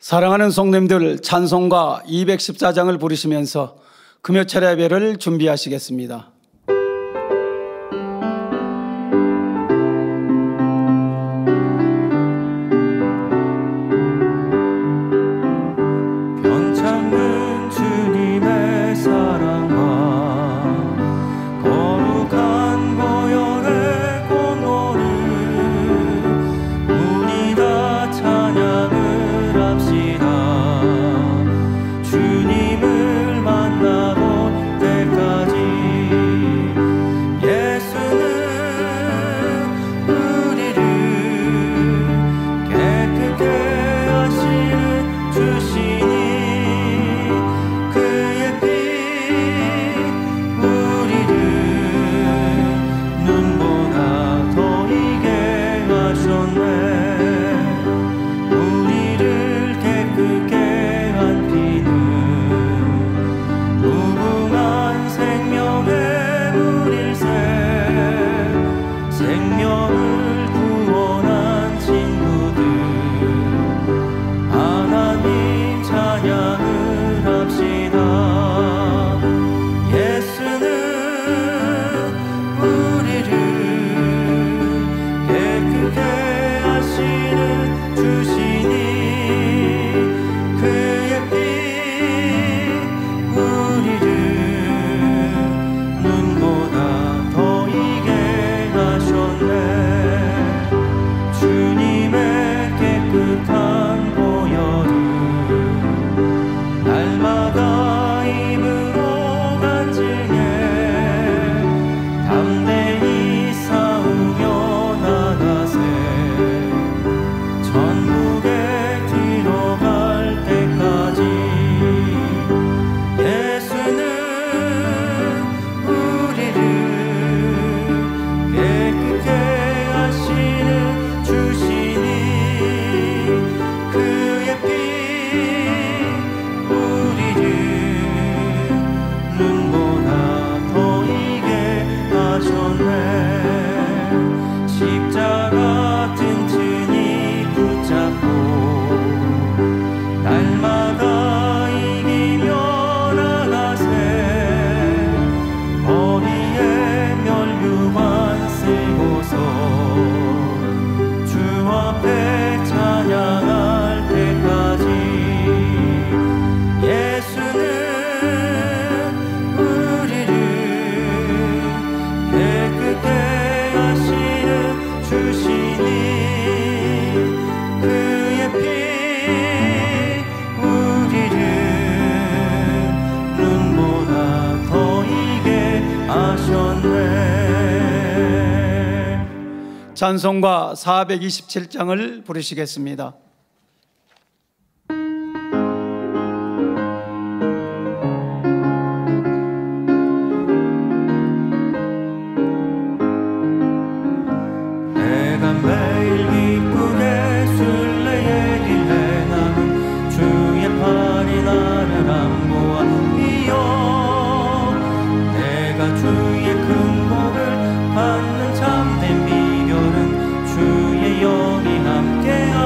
사랑하는 성도님들, 찬송가 214장을 부르시면서 금요철 예배를 준비하시겠습니다. 변창근 주님의 사랑과 거룩한 보혈의 공로를 우리 다 찬양을 합시다. 주님을 만나볼 때까지 예수는 우리를 깨끗게 하시는 주시니 그의 피 우리를 눈보다 더 이게 하셨네. 우리를 깨끗게 한 피는 무궁한 생명의 물일새. 생명을 구원한 친구들 하나님 찬양을 합시다. 예수는 우리를 깨끗게 하시는 주시니 그의 피 우리를 눈보다 더 이게 하셨네. 주님의 깨끗한 보혈을 날마다 입으로 간증해 담대히 싸우며 나가세. 천국에 들어갈 때까지 예수는 우리를 깨끗게 하시는 주시니 그의 피 우리를 눈보다 더 이게 하셨네. 십자가 튼튼히 붙잡고 날마다 이기며 나가세. 머리에 면류관 쓰고서 주 앞에 찬양할 때까지 예수는 우리를 깨끗게 하시는 주시니 그의 피 우리를 눈보다 더 이게 하셨네. 찬송가 427장을 부르시겠습니다. 내가 매일 기쁘게 순례의 길 행함은 주의 팔이 나를 안보하며 내가 주의 큰 복을 받는 참된 비결은 주의 영이 함께함이라.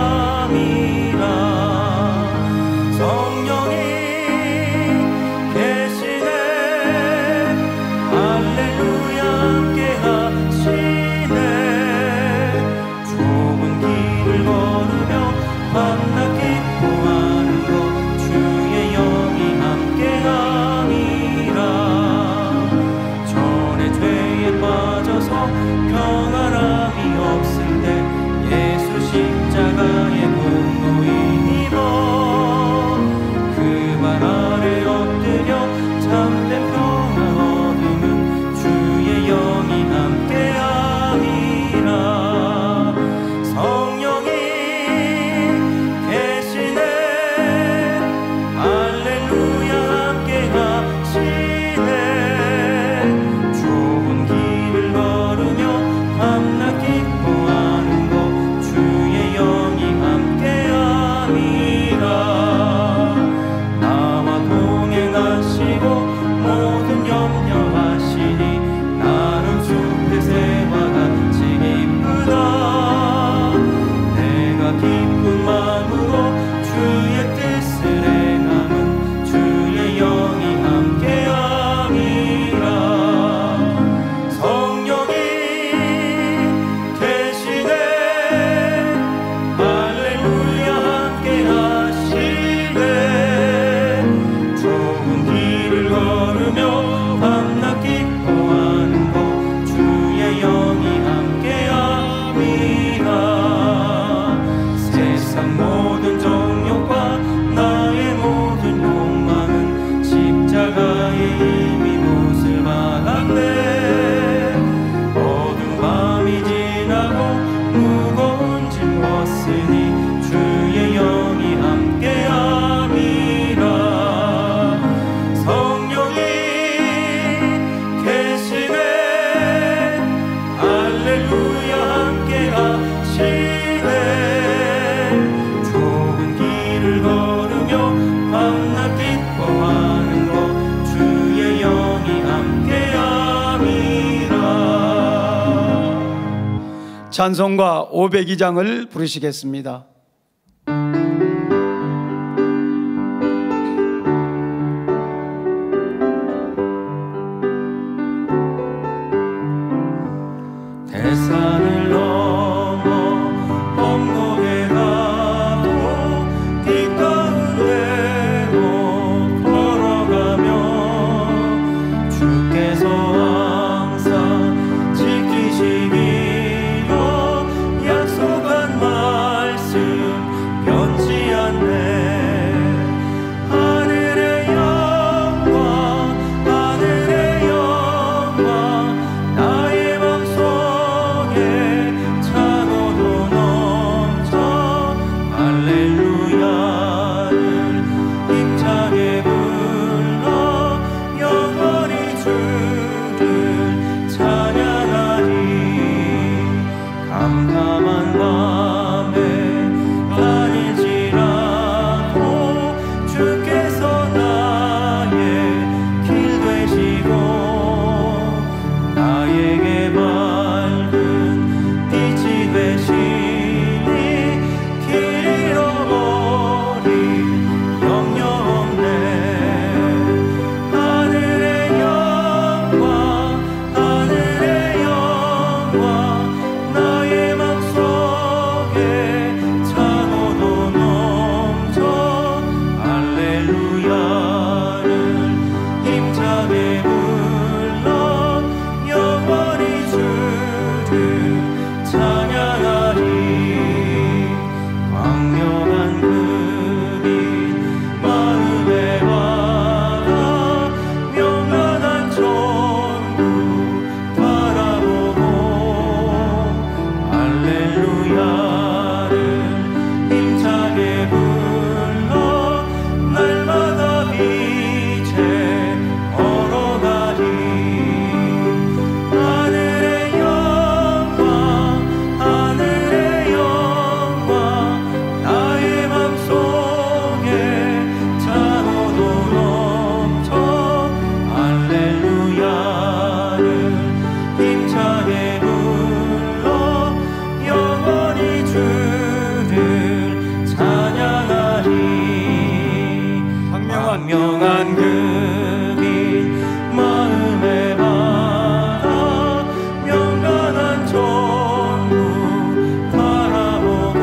성령이 계시네. 할렐루야 함께하시네. 좁은 길을 걸으며 밤낮 기뻐하는 것 주의 영이 함께함이라. 전에 죄에 빠져서 평안함이 없을 때 예수 십자가의 공로이니라. 그 발 아래 엎드려 참된 평화 얻음은 주의 영이 함께함이라. 성령이 없으니 주의 영이 함께함이라. 성령이 계시네 할렐루야 함께하시네. 좁은 길을 걸으며 밤낮 기뻐하는 것 주의 영이 함께함이라. 찬송가 502장을 부르시겠습니다. 대산을 넘어 언덕에 가도 길 가운데로 걸어가며 주께서 항상 지키시기로 약속한 말씀 변치 않네. 하늘의 영광 하늘의 영광 나의 맘속에 차고도 넘쳐. 할렐루야를 힘차게 불러 영원히 주를 찬양하리. 캄캄한 밤에 다닐지라도 주께서 나의 길 되시고 나에게 밝은 빛이 되시니 길 잃어버릴 염려 없네. 하늘의 영광 하늘의 영광 나의 맘속에 차고도 넘쳐. 할렐루야를 힘차게 불러 영원히 주를 찬양하리. 광명한 그빛 마음에 와라. 명랑한 천국 바라보고 할렐루야를 힘차게 불러 날마다 빛에 걸어가리. 하늘의 영광 하늘의 영광 나의 맘속에 차고도 넘쳐. 할렐루야를 힘차게 불러 영원히 주를 찬양하리. 광명한 그빛 마음에 받아 명랑한 천국 바라보고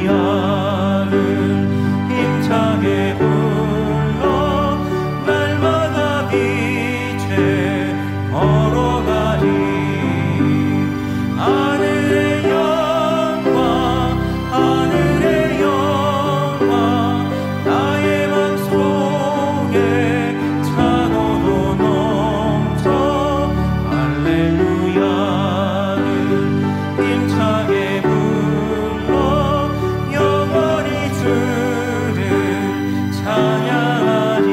할렐루야를 힘차게 불러 날마다 빛에 걸어가리. 하늘의 영광 하늘의 영광 나의 맘속에 차고도 넘쳐. 할렐루야를 힘차게 불러 영원히 주를 찬양하리.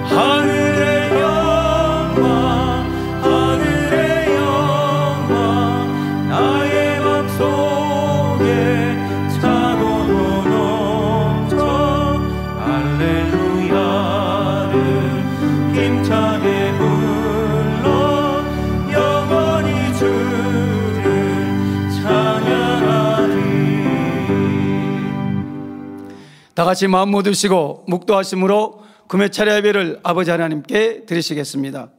하늘의 영광 하늘의 영광 나의 맘속에 차고도 넘쳐. 할렐루야를 힘차게 불러 영원히 주를 찬양하리. 다 같이 마음 모두시고 묵도하심으로 금요 차례 예배를 아버지 하나님께 드리시겠습니다.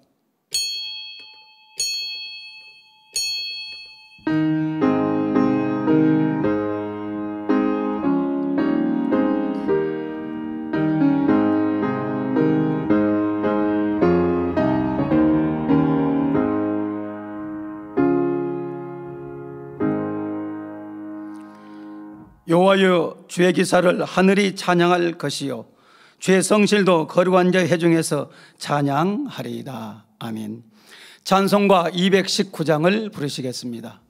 여호와여 주의 기사를 하늘이 찬양할 것이요 주의 성실도 거룩한 자 회중에서 찬양하리이다. 아멘. 찬송가 219장을 부르시겠습니다.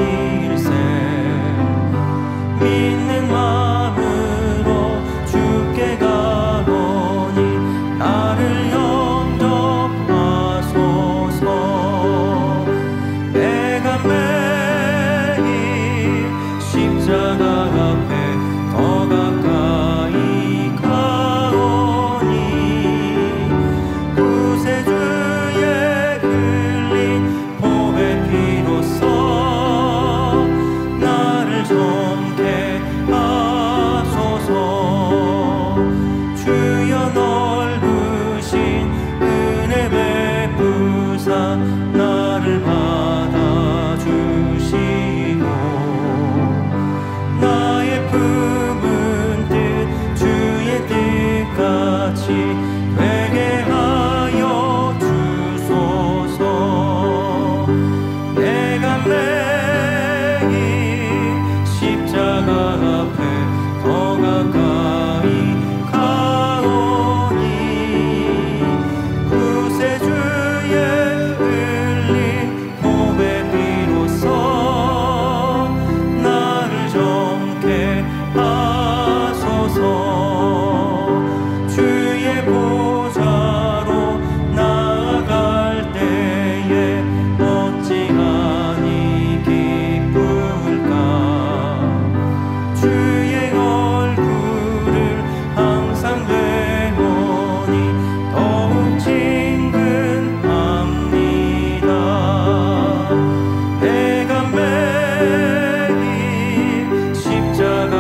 가질세. 믿는 마음으로 주께 가오니 나를 영접하소서. 내가 매일 십자가 앞에 더 가까이 가오니 구세주의 흘린 보배 피로써 나를 정케 하소서. 주여 넓으신 은혜 베푸사 나를 받아주시고 나의 품은 뜻 주의 뜻같이 되게 하여 주소서. 내가 매일 십자가 앞에 더 가까이 가오니 구세주의 흘린 보배 피로써 나를 정케 하소서. 주의 보좌로 나아갈 때에 어찌하니 기쁠까. 주의 얼굴을 항상 배우니 더욱 친근합니다. 내가 매일 십자가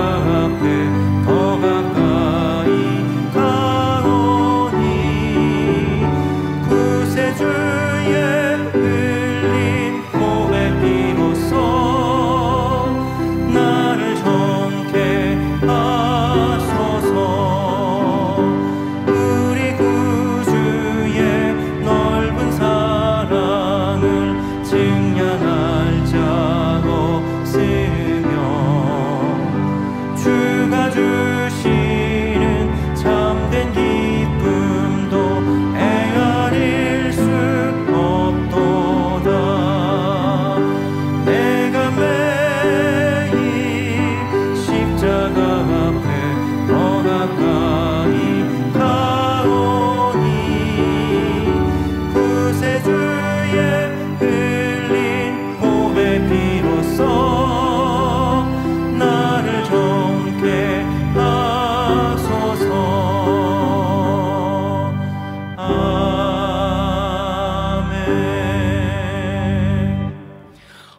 앞에 더 가까이 가오니 구세주의 흘린 보배 피로써 나를 정케 하소서. 우리 구주의 넓은 사랑을 증량할 자 없으며 주가 주시는 참된 기쁨도 헤아릴 수 없도다. 내가 매일 십자가 앞에 더 가까이 가오니 구세주의 흘린 보배 피로써 나를 정케 하소서. 아멘.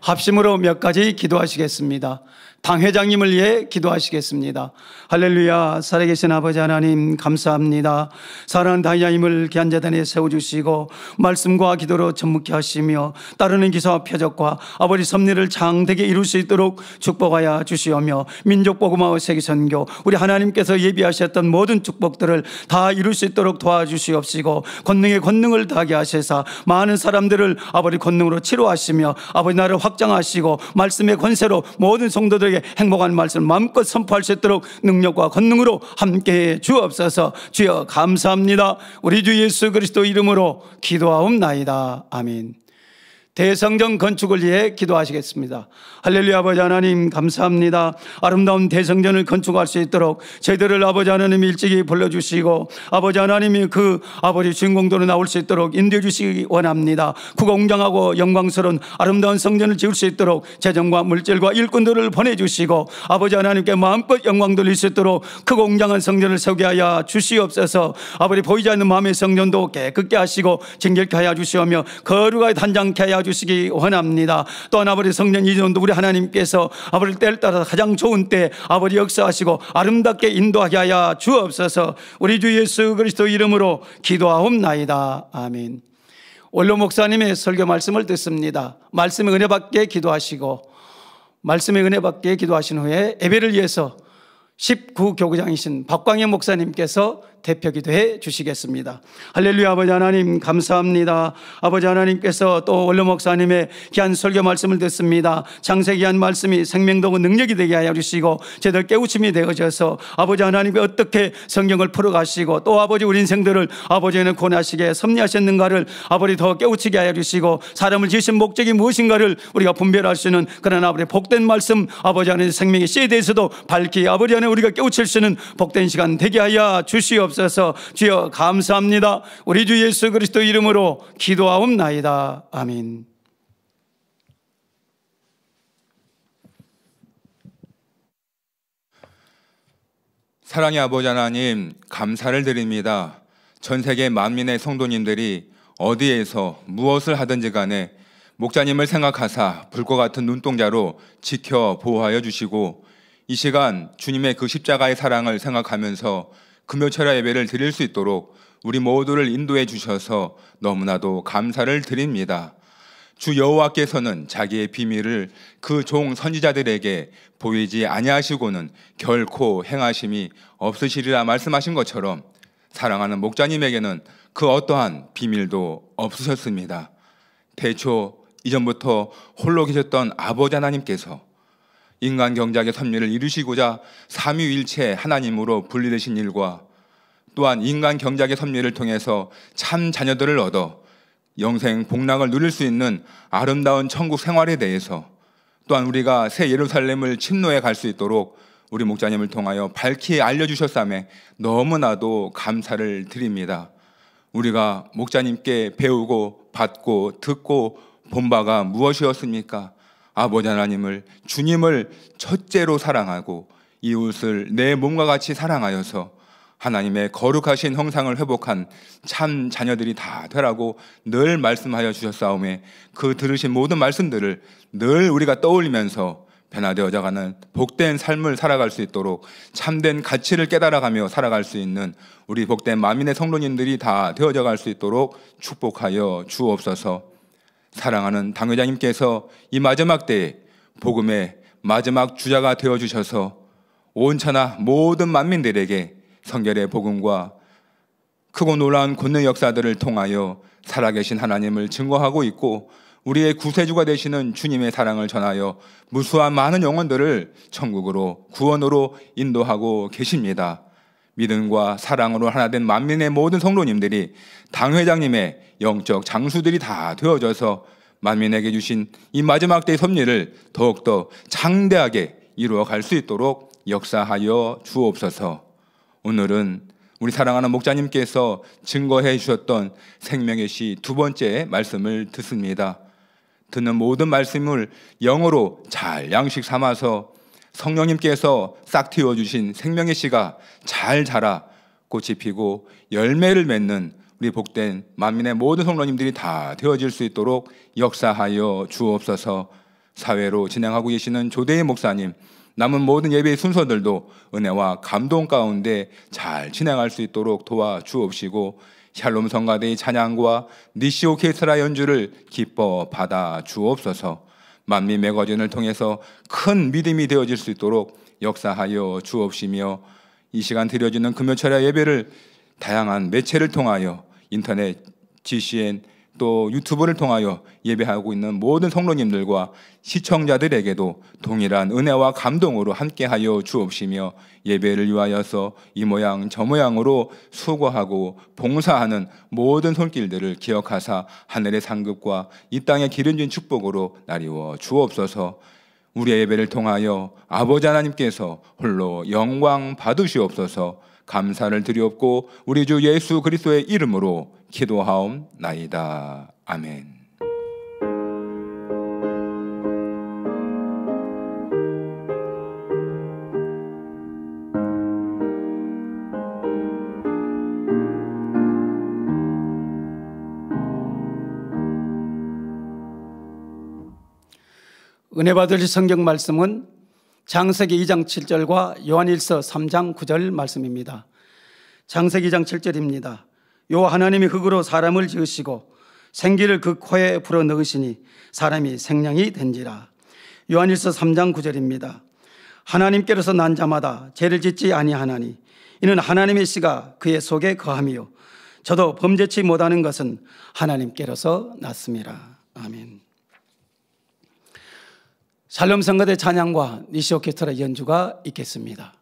합심으로 몇 가지 기도하시겠습니다. 당 회장님을 위해 기도하시겠습니다. 할렐루야. 살아계신 아버지 하나님 감사합니다. 사랑하는 당 회장님을 귀한 재단에 세워주시고 말씀과 기도로 전묵케 하시며 따르는 기사와 표적과 아버지 섭리를 장대게 이룰 수 있도록 축복하여 주시오며 민족복음화 세계선교 우리 하나님께서 예비하셨던 모든 축복들을 다 이룰 수 있도록 도와주시옵시고 권능에 권능을 더하게 하셔서 많은 사람들을 아버지 권능으로 치료하시며 아버지 나라를 확장하시고 말씀의 권세로 모든 성도들에게 행복한 말씀을 마음껏 선포할 수 있도록 능력과 권능으로 함께해 주옵소서. 주여 감사합니다. 우리 주 예수 그리스도 이름으로 기도하옵나이다. 아멘. 대성전 건축을 위해 기도하시겠습니다. 할렐루야. 아버지 하나님 감사합니다. 아름다운 대성전을 건축할 수 있도록 저희들을 아버지 하나님 일찍이 불러주시고 아버지 하나님이 그 아버지 주인공들로 나올 수 있도록 인도해 주시기 원합니다. 구공장하고 영광스러운 아름다운 성전을 지을 수 있도록 재정과 물질과 일꾼들을 보내주시고 아버지 하나님께 마음껏 영광 돌릴 수 있도록 그 공장한 성전을 세우게 하여 주시옵소서. 아버지 보이지 않는 마음의 성전도 깨끗게 하시고 정결케 하여 주시오며 거룩하게 단장케 하여 주시기 원합니다. 또한 아버지 성전 이전도 우리 하나님께서 아버지 때를 따라 가장 좋은 때 아버지 역사하시고 아름답게 인도하게 하여 주옵소서. 우리 주 예수 그리스도 이름으로 기도하옵나이다. 아멘. 원로 목사님의 설교 말씀을 듣습니다. 말씀의 은혜 받게 기도하시고 말씀의 은혜 받게 기도하신 후에 예배를 위해서 19교구장이신 박광현 목사님께서 대표기도 해 주시겠습니다. 할렐루야. 아버지 하나님 감사합니다. 아버지 하나님께서 또 원로 목사님의 귀한 설교 말씀을 듣습니다. 창세기 한 말씀이 생명도구 능력이 되게 하여 주시고 제들 깨우침이 되어져서 아버지 하나님이 어떻게 성경을 풀어가시고 또 아버지 우리 인생들을 아버지는 권하시게 섭리하셨는가를 아버지 더 깨우치게 하여 주시고 사람을 지으신 목적이 무엇인가를 우리가 분별할 수 있는 그런 아버지 복된 말씀 아버지 하나님 생명의 씨에 대해서도 밝히 아버지 하나님 우리가 깨우칠 수 있는 복된 시간 되게 하여 주시옵소서. 주여 감사합니다. 우리 주 예수 그리스도 이름으로 기도하옵나이다. 아멘. 사랑의 아버지 하나님 감사를 드립니다. 전 세계 만민의 성도님들이 어디에서 무엇을 하든지 간에 목자님을 생각하사 불과 같은 눈동자로 지켜 보호하여 주시고 이 시간 주님의 그 십자가의 사랑을 생각하면서 금요철야 예배를 드릴 수 있도록 우리 모두를 인도해 주셔서 너무나도 감사를 드립니다. 주 여호와께서는 자기의 비밀을 그 종 선지자들에게 보이지 아니하시고는 결코 행하심이 없으시리라 말씀하신 것처럼 사랑하는 목자님에게는 그 어떠한 비밀도 없으셨습니다. 태초 이전부터 홀로 계셨던 아버지 하나님께서 인간 경작의 섭리를 이루시고자 삼위일체 하나님으로 분리되신 일과 또한 인간 경작의 섭리를 통해서 참 자녀들을 얻어 영생 복락을 누릴 수 있는 아름다운 천국 생활에 대해서 또한 우리가 새 예루살렘을 침노해 갈 수 있도록 우리 목자님을 통하여 밝히 알려주셨사매 너무나도 감사를 드립니다. 우리가 목자님께 배우고 받고 듣고 본 바가 무엇이었습니까? 아버지 하나님을 주님을 첫째로 사랑하고 이웃을 내 몸과 같이 사랑하여서 하나님의 거룩하신 형상을 회복한 참 자녀들이 다 되라고 늘 말씀하여 주셨사오매 그 들으신 모든 말씀들을 늘 우리가 떠올리면서 변화되어져가는 복된 삶을 살아갈 수 있도록 참된 가치를 깨달아가며 살아갈 수 있는 우리 복된 만민의 성도님들이 다 되어져갈 수 있도록 축복하여 주옵소서. 사랑하는 당회장님께서 이 마지막 때에 복음의 마지막 주자가 되어주셔서 온천하 모든 만민들에게 성결의 복음과 크고 놀라운 권능 역사들을 통하여 살아계신 하나님을 증거하고 있고 우리의 구세주가 되시는 주님의 사랑을 전하여 무수한 많은 영혼들을 천국으로 구원으로 인도하고 계십니다. 믿음과 사랑으로 하나 된 만민의 모든 성도님들이 당회장님의 영적 장수들이 다 되어져서 만민에게 주신 이 마지막 때의 섭리를 더욱더 장대하게 이루어갈 수 있도록 역사하여 주옵소서. 오늘은 우리 사랑하는 목자님께서 증거해 주셨던 생명의 시 두 번째 말씀을 듣습니다. 듣는 모든 말씀을 영어로 잘 양식 삼아서 성령님께서 싹 틔워주신 생명의 씨가 잘 자라 꽃이 피고 열매를 맺는 우리 복된 만민의 모든 성도님들이 다 되어질 수 있도록 역사하여 주옵소서. 사회로 진행하고 계시는 조대희 목사님, 남은 모든 예배의 순서들도 은혜와 감동 가운데 잘 진행할 수 있도록 도와주옵시고 샬롬 성가대의 찬양과 니시 오케스트라 연주를 기뻐 받아 주옵소서. 만민 매거진을 통해서 큰 믿음이 되어질 수 있도록 역사하여 주옵시며 이 시간 드려지는 금요철야 예배를 다양한 매체를 통하여 인터넷, GCN 또 유튜브를 통하여 예배하고 있는 모든 성도님들과 시청자들에게도 동일한 은혜와 감동으로 함께하여 주옵시며 예배를 위하여서 이 모양 저 모양으로 수고하고 봉사하는 모든 손길들을 기억하사 하늘의 상급과 이 땅의 기름진 축복으로 나리워 주옵소서. 우리의 예배를 통하여 아버지 하나님께서 홀로 영광 받으시옵소서. 감사를 드리옵고 우리 주 예수 그리스도의 이름으로 기도하옵나이다. 아멘. 은혜 받으실 성경 말씀은 창세기 2장 7절과 요한일서 3장 9절 말씀입니다. 창세기 2장 7절입니다. 요 하나님이 흙으로 사람을 지으시고 생기를 그 코에 불어넣으시니 사람이 생명이 된지라. 요한일서 3장 9절입니다. 하나님께로서 난 자마다 죄를 짓지 아니하나니 이는 하나님의 씨가 그의 속에 거함이요 저도 범죄치 못하는 것은 하나님께로서 났습니다. 아멘. 샬롬 성가대 찬양과 니시 오케스트라 연주가 있겠습니다.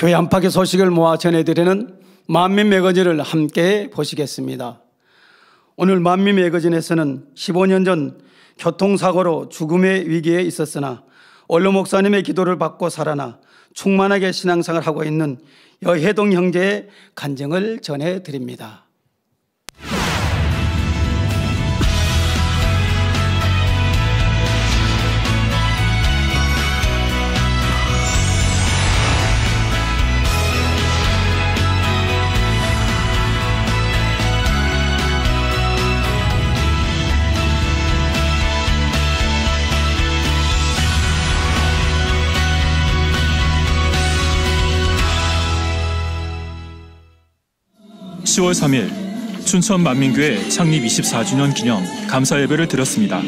교회 안팎의 소식을 모아 전해드리는 만민 매거진을 함께 보시겠습니다. 오늘 만민 매거진에서는 15년 전 교통사고로 죽음의 위기에 있었으나 원로 목사님의 기도를 받고 살아나 충만하게 신앙생활을 하고 있는 여혜동 형제의 간증을 전해드립니다. (10월 3일) 춘천 만민교회 창립 24주년 기념 감사 예배를 드렸습니다.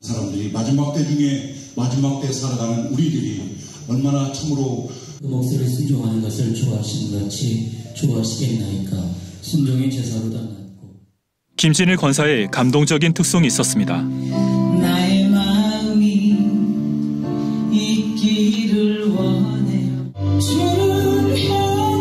사람들이 마지막 때 중에 마지막 때 살아가는 우리들이 얼마나 참으로 그 목소리를 순종하는 것을 좋아하시는 같이 좋아하시겠나이까. 순종의 제사로 담는 김진일 권사의 감동적인 특송이 있었습니다. 나의 마음이 있기를 원해요. 주를 향한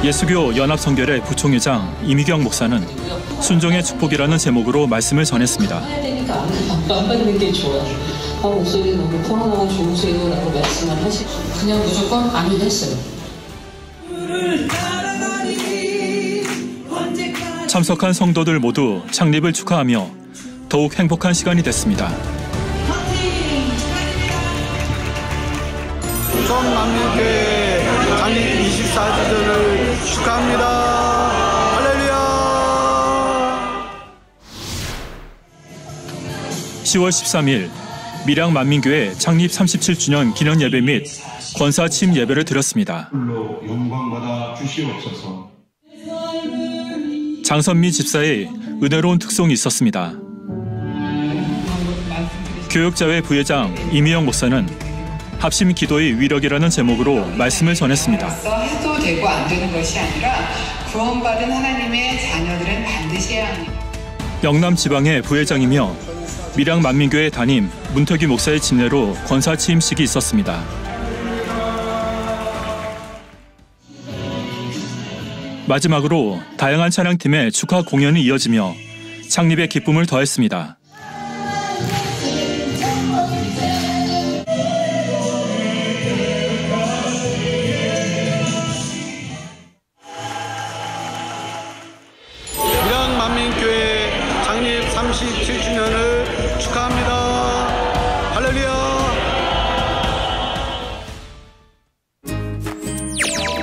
예수교 연합성결의 부총회장 이미경 목사는 순종의 축복이라는 제목으로 말씀을 전했습니다. 해야 되니까 안 받는 게 좋아요. 목소리 너무 편안하고 좋으세요 라고 말씀을 하시고 그냥 무조건 아멘 했어요. 참석한 성도들 모두 창립을 축하하며 더욱 행복한 시간이 됐습니다. 춘천만민교회 창립 24주년을 축하합니다. 할렐루야. 10월 13일 밀양만민교회 창립 37주년 기념 예배 및 권사 취임 예배를 드렸습니다. 영광받아 주시옵소서. 장선미 집사의 은혜로운 특송이 있었습니다. 교역자회 부회장 이미영 목사는 합심 기도의 위력이라는 제목으로 말씀을 전했습니다. 해도 되고 안 되는 것이 아니라 구원받은 하나님의 자녀들은 반드시 해야 합니다. 영남 지방의 부회장이며 밀양 만민교회 담임 문태규 목사의 집례로 권사 취임식이 있었습니다. 마지막으로 다양한 찬양팀의 축하 공연이 이어지며 창립의 기쁨을 더했습니다. 밀양만민교회 창립 37주년을 축하합니다. 할렐루야.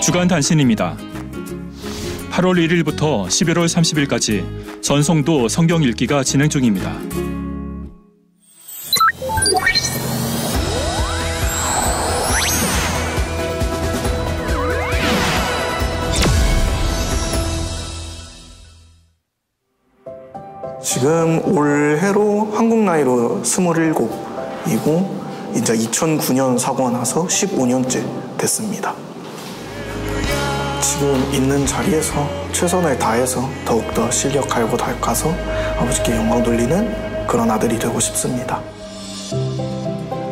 주간 단신입니다. 8월 1일부터 11월 30일까지 전성도 성경 읽기가 진행 중입니다. 지금 올해로 한국 나이로 27이고 이제 2009년 사고가 나서 15년째 됐습니다. 지금 있는 자리에서 최선을 다해서 더욱더 실력 갈고 닦아서 아버지께 영광 돌리는 그런 아들이 되고 싶습니다.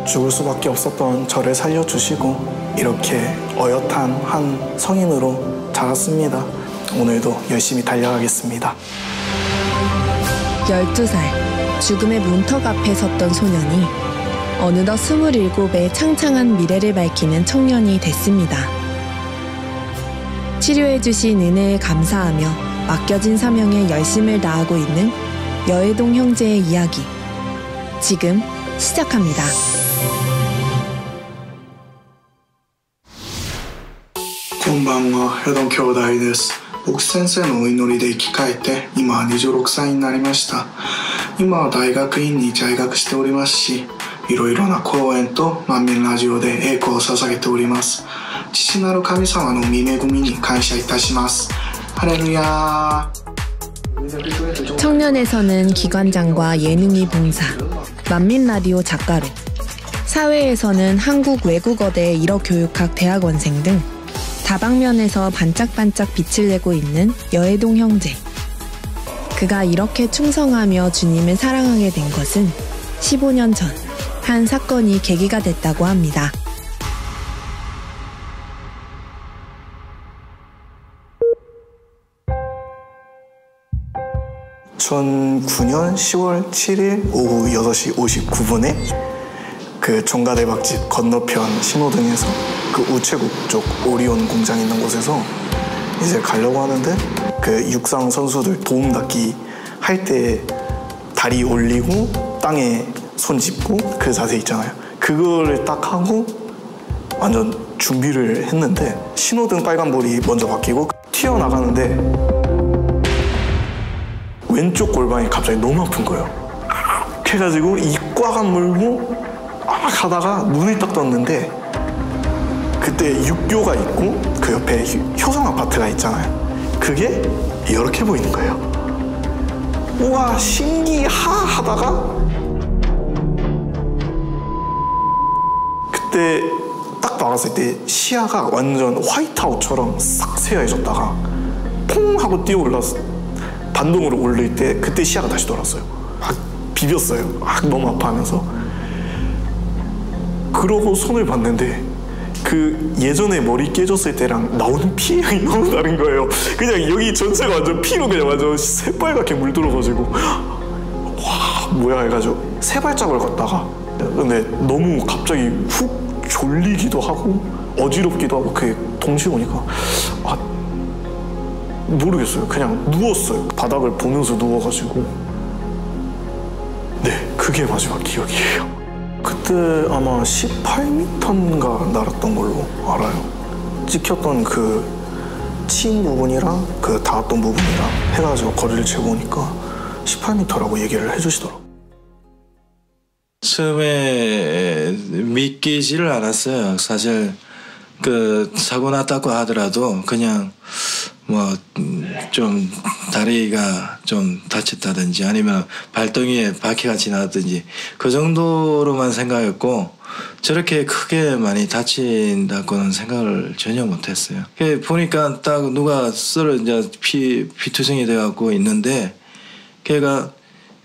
죽을 수밖에 없었던 저를 살려주시고 이렇게 어엿한 한 성인으로 자랐습니다. 오늘도 열심히 달려가겠습니다. 12살, 죽음의 문턱 앞에 섰던 소년이 어느덧 27의 창창한 미래를 밝히는 청년이 됐습니다. 치료해주신 은혜에 감사하며 맡겨진 사명에 열심을 다하고 있는 여해동 형제의 이야기, 지금 시작합니다. 곤방와 해동兄弟です。僕先生のお祈りで生き返って今は26歳になりました。今は大学院に在学しておりますし、いろいろな講演と万民ラジオで栄光を捧げております。父なる神様の御恵みに感謝いたします。ハレルヤ。 청년에서는 기관장과 예능이 봉사, 만민라디오 작가로, 사회에서는 한국 외국어대 1억 교육학 대학원생 등 다방면에서 반짝반짝 빛을 내고 있는 여해동 형제. 그가 이렇게 충성하며 주님을 사랑하게 된 것은 15년 전 한 사건이 계기가 됐다고 합니다. (2009년 10월 7일) 오후 6시 59분에 그 종가대박집 건너편 신호등에서 그 우체국 쪽 오리온 공장 있는 곳에서 이제 가려고 하는데 그 육상 선수들 도움 닫기 할 때 다리 올리고 땅에 손 짚고 그 자세 있잖아요. 그거를 딱 하고 완전 준비를 했는데 신호등 빨간불이 먼저 바뀌고 튀어나가는데 왼쪽 골반이 갑자기 너무 아픈 거예요. 그래가지고 이 꽉 물고 가다가 눈을 딱 떴는데 그때 육교가 있고 그 옆에 효성 아파트가 있잖아요. 그게 이렇게 보이는 거예요. 우와 신기하다가 그때 딱 막았을 때 시야가 완전 화이트아웃처럼 싹 새하얘졌다가 퐁 하고 뛰어 올라서 반동으로 올릴 때 그때 시야가 다시 돌았어요. 막 비볐어요. 막 너무 아파하면서. 그러고 손을 봤는데 그 예전에 머리 깨졌을 때랑 나오는 피 향이 너무 다른 거예요. 그냥 여기 전체가 완전 피로 그냥 완전 새빨갛게 물들어가지고 와 뭐야 해가지고 세 발짝을 걷다가 근데 너무 갑자기 훅 졸리기도 하고 어지럽기도 하고 그게 동시에 오니까 모르겠어요. 그냥 누웠어요. 바닥을 보면서 누워가지고. 네, 그게 마지막 기억이에요. 그때 아마 18m인가 날았던 걸로 알아요. 찍혔던 그 침 부분이랑 그 닿았던 부분이랑 해가지고 거리를 재보니까 18m라고 얘기를 해주시더라고요. 처음에 믿기지를 않았어요. 사실 그 사고 났다고 하더라도 그냥 뭐 좀 다리가 좀 다쳤다든지 아니면 발등에 바퀴가 지나갔든지 그 정도로만 생각했고 저렇게 크게 많이 다친다고는 생각을 전혀 못했어요. 보니까 딱 누가 이제 피투성이 돼갖고 있는데 걔가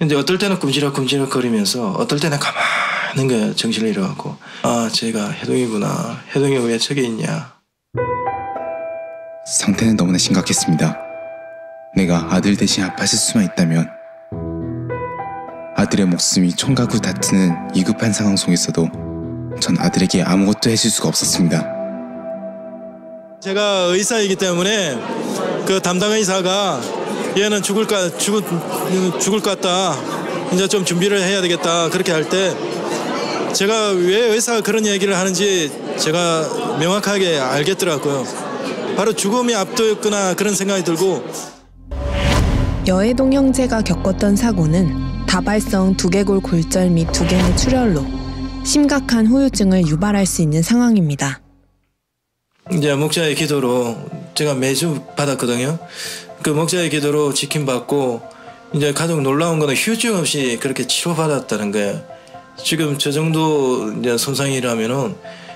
이제 어떨 때는 끔지락끔지락 거리면서 어떨 때는 가만히 게 정신을 잃어갖고 아 제가 해동이구나. 해동이 왜 저기 있냐. 상태는 너무나 심각했습니다. 내가 아들 대신 아팠을 수만 있다면 아들의 목숨이 총각으로 다투는 위급한 상황 속에서도 전 아들에게 아무것도 해줄 수가 없었습니다. 제가 의사이기 때문에 그 담당 의사가 얘는 죽을 것 같다. 이제 좀 준비를 해야 되겠다. 그렇게 할 때 제가 왜 의사가 그런 얘기를 하는지 제가 명확하게 알겠더라고요. 바로 죽음이 앞두었구나 그런 생각이 들고. 여해동 형제가 겪었던 사고는 다발성 두개골 골절 및 두개내 출혈로 심각한 후유증을 유발할 수 있는 상황입니다. 이제 목자의 기도로 제가 매주 받았거든요. 그 목자의 기도로 지킴받고 이제 가장 놀라운 거는 후유증 없이 그렇게 치료받았다는 거예요. 지금 저 정도 이제 손상이라면은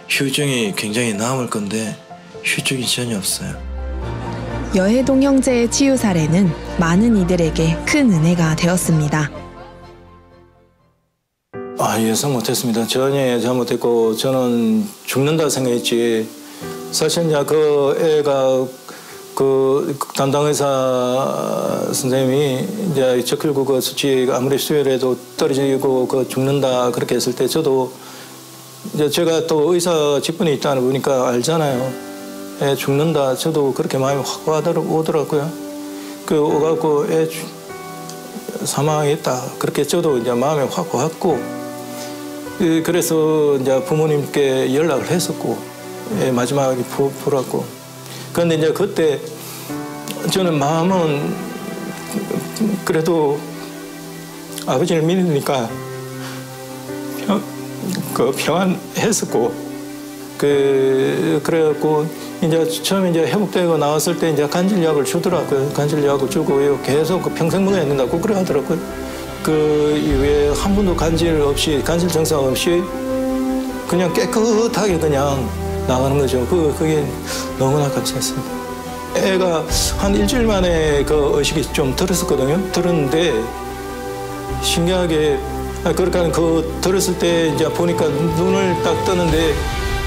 후유증이 굉장히 남을 건데 후유증이 전혀 없어요. 여해동 형제의 치유 사례는 많은 이들에게 큰 은혜가 되었습니다. 예상 못했습니다. 전혀 예상 못했고 저는 죽는다 생각했지. 사실 이제 그 애가 그 담당 의사 선생님이 이제 적혈구 그 수치 아무리 수혈해도 떨어지고 그 죽는다 그렇게 했을 때 저도 이제 제가 또 의사 직분이 있다는 보니까 알잖아요. 애 죽는다. 저도 그렇게 마음이 확 오더라고요. 그 오갖고 애 사망했다. 그렇게 저도 이제 마음이 확 왔고 그래서 이제 부모님께 연락을 했었고 마지막에 보라고. 그런데 이제 그때 저는 마음은 그래도 아버지를 믿으니까 평안했었고 그래갖고 이제 처음에 이제 회복되고 나왔을 때 이제 간질약을 주더라고요. 간질약을 주고 계속 평생 먹어야 된다고 그래 하더라고요. 그 이후에 한 번도 간질 증상 없이 그냥 깨끗하게 그냥 나가는 거죠. 그게 너무나 감사했습니다. 애가 한 일주일 만에 그 의식이 좀 들었었거든요. 들었는데 신기하게 그러니까 그 들었을 때 이제 보니까 눈을 딱 뜨는데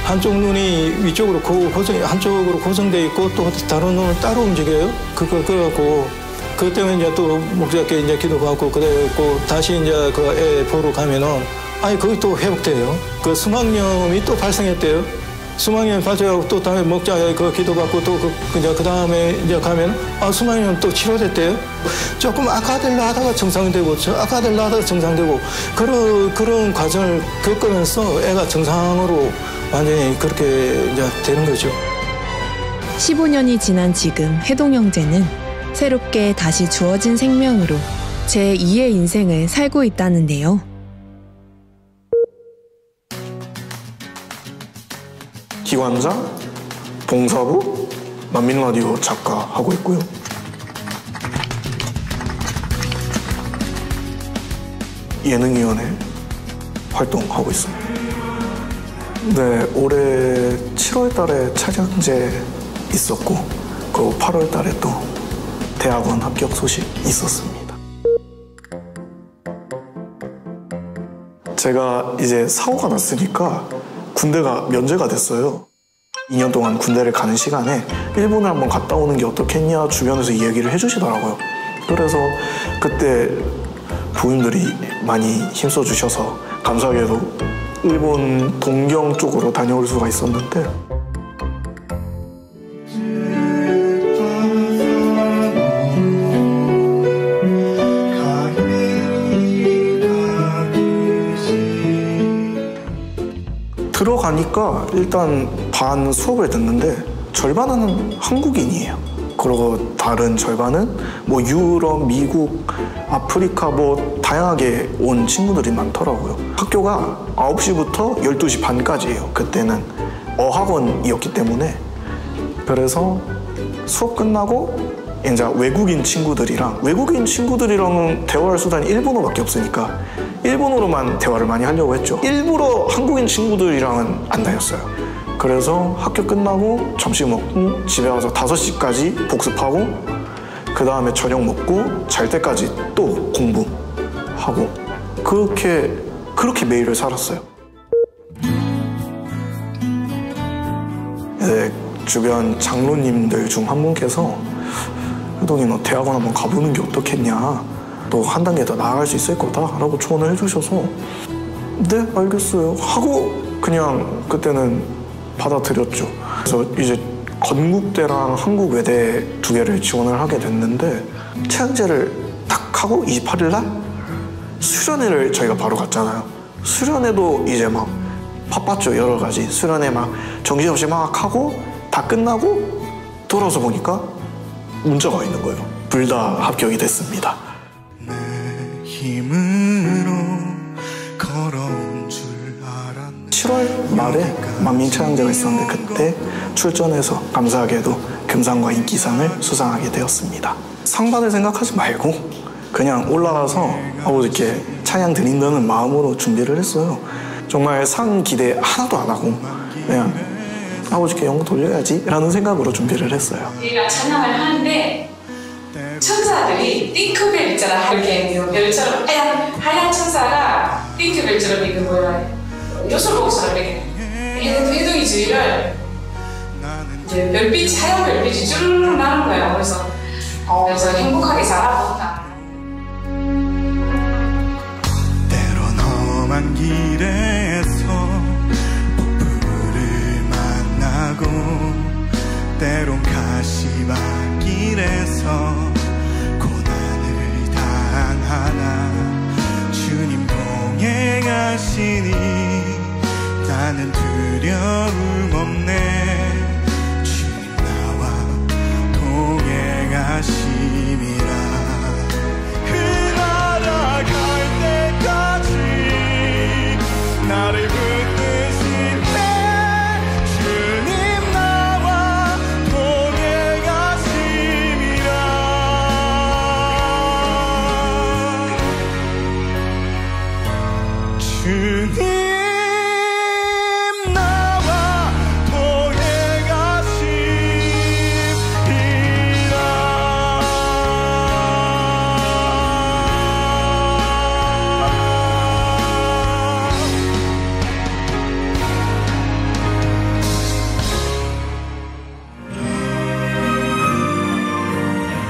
한쪽 눈이 위쪽으로 한쪽으로 고정돼 있고 또 다른 눈을 따로 움직여요. 그래갖고 그것 때문에 이제 또 목사께 이제 기도받고 그래갖고 다시 이제 그 애 보러 가면은 거기 또 회복돼요. 그 수막염이 또 발생했대요. 수막염 발생하고 또 다음에 목자에 그 기도받고 또 그 다음에 이제 가면 수막염 또 치료됐대요. 조금 아까들라 하다가 정상되고 아까들라 하다가 정상되고 그런 과정을 겪으면서 애가 정상으로 완전히 그렇게 이제 되는 거죠. 15년이 지난 지금 해동 형제는 새롭게 다시 주어진 생명으로 제2의 인생을 살고 있다는데요. 기관장, 봉사부, 만민라디오 작가 하고 있고요. 예능위원회 활동하고 있습니다. 네, 올해 7월 달에 차량제 있었고 그 8월 달에 또 대학원 합격 소식 있었습니다. 제가 이제 사고가 났으니까 군대가 면제가 됐어요. 2년 동안 군대를 가는 시간에 일본을 한번 갔다 오는 게 어떻겠냐 주변에서 이야기를 해주시더라고요. 그래서 그때 부인들이 많이 힘써주셔서 감사하게도 일본 동경 쪽으로 다녀올 수가 있었는데 가니까 일단 반 수업을 듣는데 절반은 한국인이에요. 그리고 다른 절반은 뭐 유럽, 미국, 아프리카 뭐 다양하게 온 친구들이 많더라고요. 학교가 9시부터 12시 반까지예요. 그때는 어학원이었기 때문에. 그래서 수업 끝나고 이제 외국인 친구들이랑은 대화할 수단이 일본어밖에 없으니까 일본어로만 대화를 많이 하려고 했죠. 일부러 한국인 친구들이랑은 안 다녔어요. 그래서 학교 끝나고 점심 먹고 집에 와서 5시까지 복습하고 그 다음에 저녁 먹고 잘 때까지 또 공부하고 그렇게 매일을 살았어요. 네, 주변 장로님들 중 한 분께서 효동이 너 대학원 한번 가보는 게 어떻겠냐, 너 한 단계 더 나아갈 수 있을 거다 라고 조언을 해주셔서 네 알겠어요 하고 그냥 그때는 받아들였죠. 그래서 이제 건국대랑 한국외대 2개를 지원을 하게 됐는데 체양제를 딱 하고 28일 날 수련회를 저희가 바로 갔잖아요. 수련회도 이제 막 바빴죠. 여러 가지 수련회 막 정신없이 막 하고 다 끝나고 돌아서 보니까 문자가 있는 거예요. 둘 다 합격이 됐습니다. 내 힘으로 걸어온 줄 알았네. 7월 말에 만민체양제가 있었는데 그때 출전해서 감사하게도 금상과 인기상을 수상하게 되었습니다. 상 받을 생각하지 말고 그냥 올라가서 아버지께 찬양 드린다는 마음으로 준비를 했어요. 정말 상 기대 하나도 안 하고 그냥 아버지께 영광 돌려야지 라는 생각으로 준비를 했어요. 우리가 찬양을 하는데 천사들이 띵크벨 있잖아. 이렇게 별처럼 하얀 천사가 띵크벨처럼 이거 뭐야 요술봉처럼 이렇게 해동이 주위를 이제 별빛이 하얀 별빛이 쭈르륵 나는 거예요. 그래서 행복하게 살아본다. 때론 험한 길에서 폭풍을 만나고 때론 가시밭길에서 고난을 당하나 주님 동행하시니 나는 두려움 없네. 주님 나와 동행하심이라. 그 나라 갈 때까지 나를 붙드실 때 주님 나와 동행하심이라. 주님 나와 동행하심이라.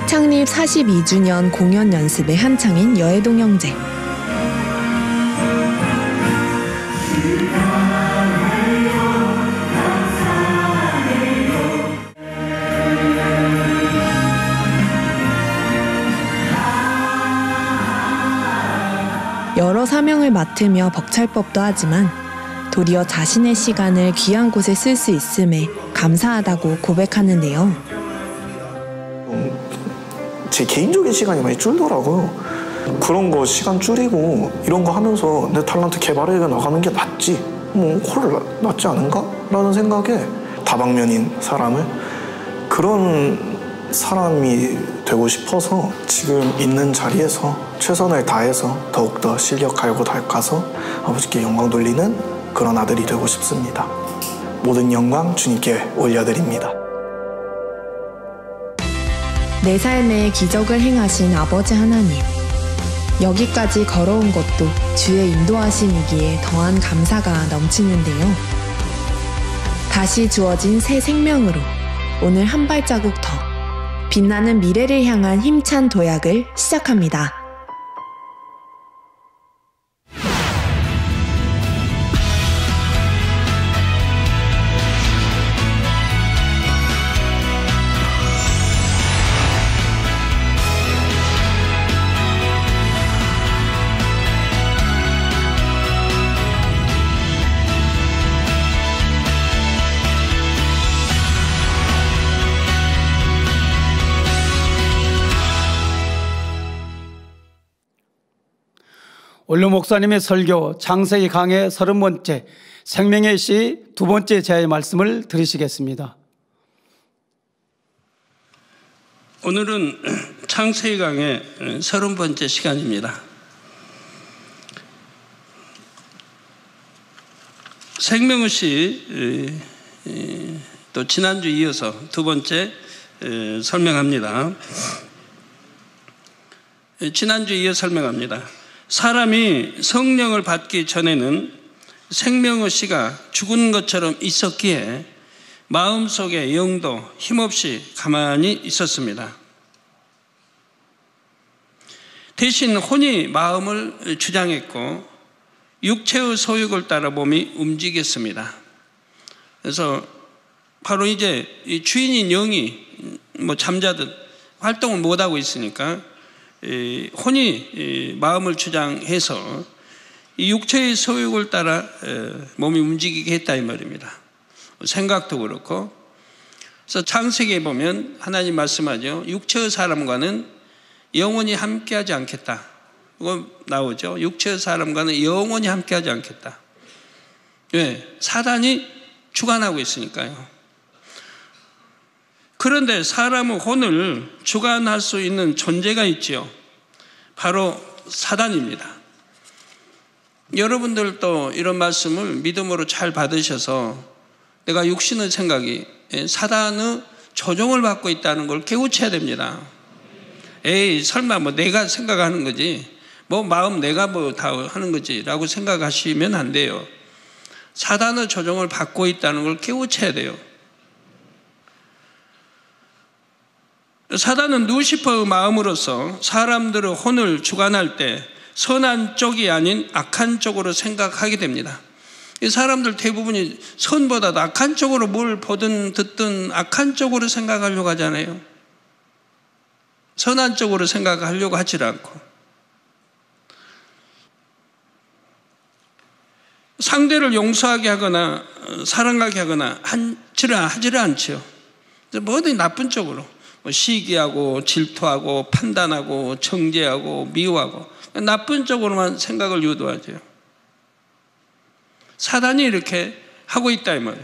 창립 42주년 공연 연습에 한창인 여해동 형제. 여러 사명을 맡으며 벅찰 법도 하지만 도리어 자신의 시간을 귀한 곳에 쓸 수 있음에 감사하다고 고백하는데요. 제 개인적인 시간이 많이 줄더라고요. 그런 거 시간 줄이고 이런 거 하면서 내 탤런트 개발해 나가는 게 낫지, 뭐 홀 낫지 않은가? 라는 생각에 다방면인 사람을 그런 사람이 되고 싶어서 지금 있는 자리에서 최선을 다해서 더욱더 실력 갈고 닦아서 아버지께 영광 돌리는 그런 아들이 되고 싶습니다. 모든 영광 주님께 올려드립니다. 내 삶에 기적을 행하신 아버지 하나님, 여기까지 걸어온 것도 주의 인도하심이기에 더한 감사가 넘치는데요. 다시 주어진 새 생명으로 오늘 한 발자국 더 빛나는 미래를 향한 힘찬 도약을 시작합니다. 원로 목사님의 설교 창세기 강의 30번째 생명의 시 2번째 제의 말씀을 들으시겠습니다. 오늘은 창세기 강의 30번째 시간입니다. 생명의 시 또 지난주 이어서 2번째 설명합니다. 지난주 이어 설명합니다. 사람이 성령을 받기 전에는 생명의 씨가 죽은 것처럼 있었기에 마음속에 영도 힘없이 가만히 있었습니다. 대신 혼이 마음을 주장했고 육체의 소욕을 따라 몸이 움직였습니다. 그래서 바로 이제 이 주인인 영이 잠자듯 활동을 못하고 있으니까 혼이 마음을 주장해서 이 육체의 소욕을 따라 몸이 움직이게 했다 이 말입니다. 생각도 그렇고. 그래서 창세기에 보면 하나님 말씀하죠. 육체의 사람과는 영원히 함께하지 않겠다. 이거 나오죠. 육체의 사람과는 영원히 함께하지 않겠다. 왜? 사단이 주관하고 있으니까요. 그런데 사람의 혼을 주관할 수 있는 존재가 있지요. 바로 사단입니다. 여러분들도 이런 말씀을 믿음으로 잘 받으셔서 내가 육신의 생각이 사단의 조종을 받고 있다는 걸 깨우쳐야 됩니다. 에이 설마 내가 생각하는 거지 마음 내가 다 하는 거지 라고 생각하시면 안 돼요. 사단의 조종을 받고 있다는 걸 깨우쳐야 돼요. 사단은 루시퍼의 마음으로서 사람들의 혼을 주관할 때 선한 쪽이 아닌 악한 쪽으로 생각하게 됩니다. 이 사람들 대부분이 선보다도 악한 쪽으로 뭘 보든 듣든 악한 쪽으로 생각하려고 하잖아요. 선한 쪽으로 생각하려고 하지 않고. 상대를 용서하게 하거나 사랑하게 하거나 하지를 않지요. 뭐든지 나쁜 쪽으로 시기하고 질투하고 판단하고 정죄하고 미워하고 나쁜 쪽으로만 생각을 유도하죠. 사단이 이렇게 하고 있다 이 말이에요.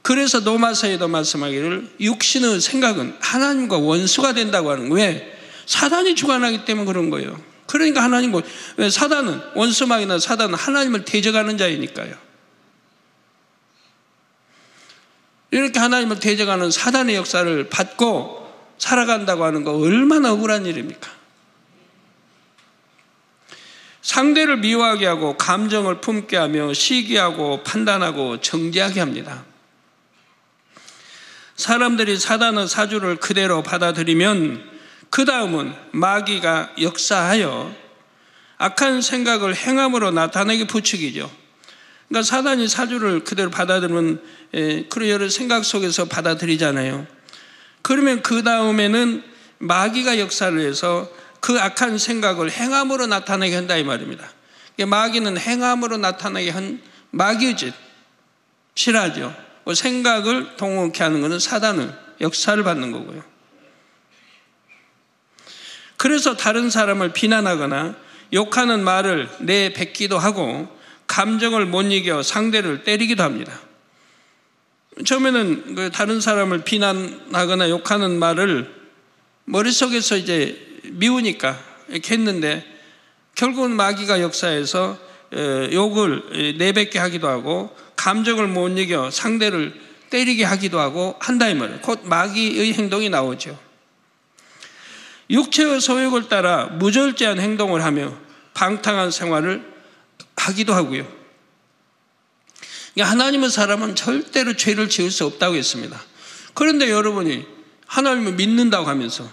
그래서 로마서에도 말씀하기를 육신의 생각은 하나님과 원수가 된다고 하는 거예요. 왜? 사단이 주관하기 때문에 그런 거예요. 그러니까 하나님 왜 사단은 원수막이나 사단은 하나님을 대적하는 자이니까요. 이렇게 하나님을 대적하는 사단의 역사를 받고 살아간다고 하는 거 얼마나 억울한 일입니까? 상대를 미워하게 하고 감정을 품게 하며 시기하고 판단하고 정죄하게 합니다. 사람들이 사단의 사주를 그대로 받아들이면 그 다음은 마귀가 역사하여 악한 생각을 행함으로 나타내기 부추기죠. 그러니까 사단이 사주를 그대로 받아들이면 그런 여러 생각 속에서 받아들이잖아요. 그러면 그 다음에는 마귀가 역사를 해서 그 악한 생각을 행함으로 나타내게 한다 이 말입니다. 마귀는 행함으로 나타나게 한 마귀의 짓 싫어하죠. 생각을 동원케 하는 것은 사단의 역사를 받는 거고요. 그래서 다른 사람을 비난하거나 욕하는 말을 내뱉기도 하고 감정을 못 이겨 상대를 때리기도 합니다. 처음에는 다른 사람을 비난하거나 욕하는 말을 머릿속에서 이제 미우니까 이렇게 했는데 결국은 마귀가 역사해서 욕을 내뱉게 하기도 하고 감정을 못 이겨 상대를 때리게 하기도 하고 한다 이 말이에요. 곧 마귀의 행동이 나오죠. 육체의 소욕을 따라 무절제한 행동을 하며 방탕한 생활을 하기도 하고요. 하나님의 사람은 절대로 죄를 지을 수 없다고 했습니다. 그런데 여러분이 하나님을 믿는다고 하면서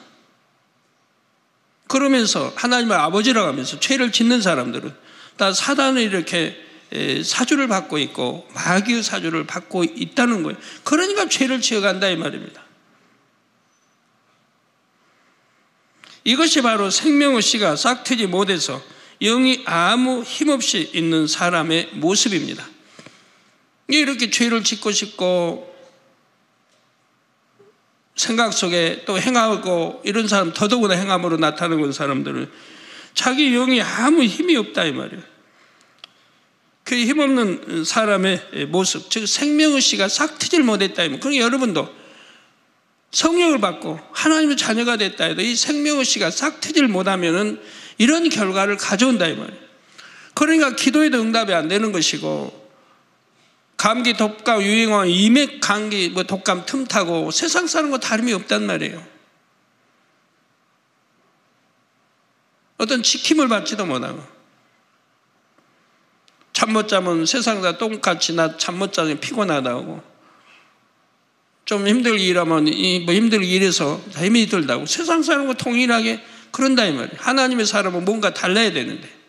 그러면서 하나님을 아버지라고 하면서 죄를 짓는 사람들은 다 사단을 이렇게 사주를 받고 있고 마귀의 사주를 받고 있다는 거예요. 그러니까 죄를 지어간다 이 말입니다. 이것이 바로 생명의 씨가 싹트지 못해서 영이 아무 힘없이 있는 사람의 모습입니다. 이렇게 죄를 짓고 싶고 생각 속에 또 행하고 이런 사람 더더구나 행함으로 나타나는 사람들은 자기 영이 아무 힘이 없다 이 말이에요. 그 힘없는 사람의 모습, 즉 생명의식가 싹 트질 못했다 이 말이에요. 그러니까 여러분도 성령을 받고 하나님의 자녀가 됐다 해도 이 생명의식가 싹 트질 못하면은 이런 결과를 가져온다 이 말이에요. 그러니까 기도에도 응답이 안 되는 것이고, 감기, 독감, 유행어, 이맥 감기, 뭐 독감 틈타고 세상 사람과 다름이 없단 말이에요. 어떤 지킴을 받지도 못하고, 잠 못 자면 세상 다 똥같이 나 잠 못 자면 피곤하다고, 좀 힘들게 일하면 뭐 힘들게 일해서 힘이 들다고, 세상 사람과 동일하게 그런다 이 말이에요. 하나님의 사람은 뭔가 달라야 되는데.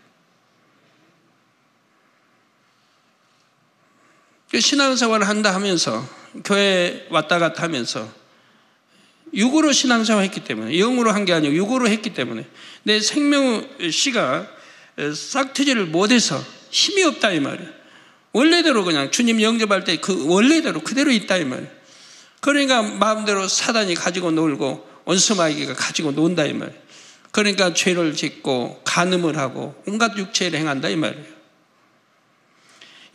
신앙생활을 한다 하면서, 교회 왔다 갔다 하면서 육으로 신앙생활을 했기 때문에, 영으로 한 게 아니고 육으로 했기 때문에 내 생명씨가 싹 트지를 못해서 힘이 없다 이 말이에요. 원래대로 그냥 주님 영접할 때 그 원래대로 그대로 있다 이 말이에요. 그러니까 마음대로 사단이 가지고 놀고 원수마귀가 가지고 논다 이 말이에요. 그러니까 죄를 짓고 간음을 하고 온갖 육체를 행한다 이 말이에요.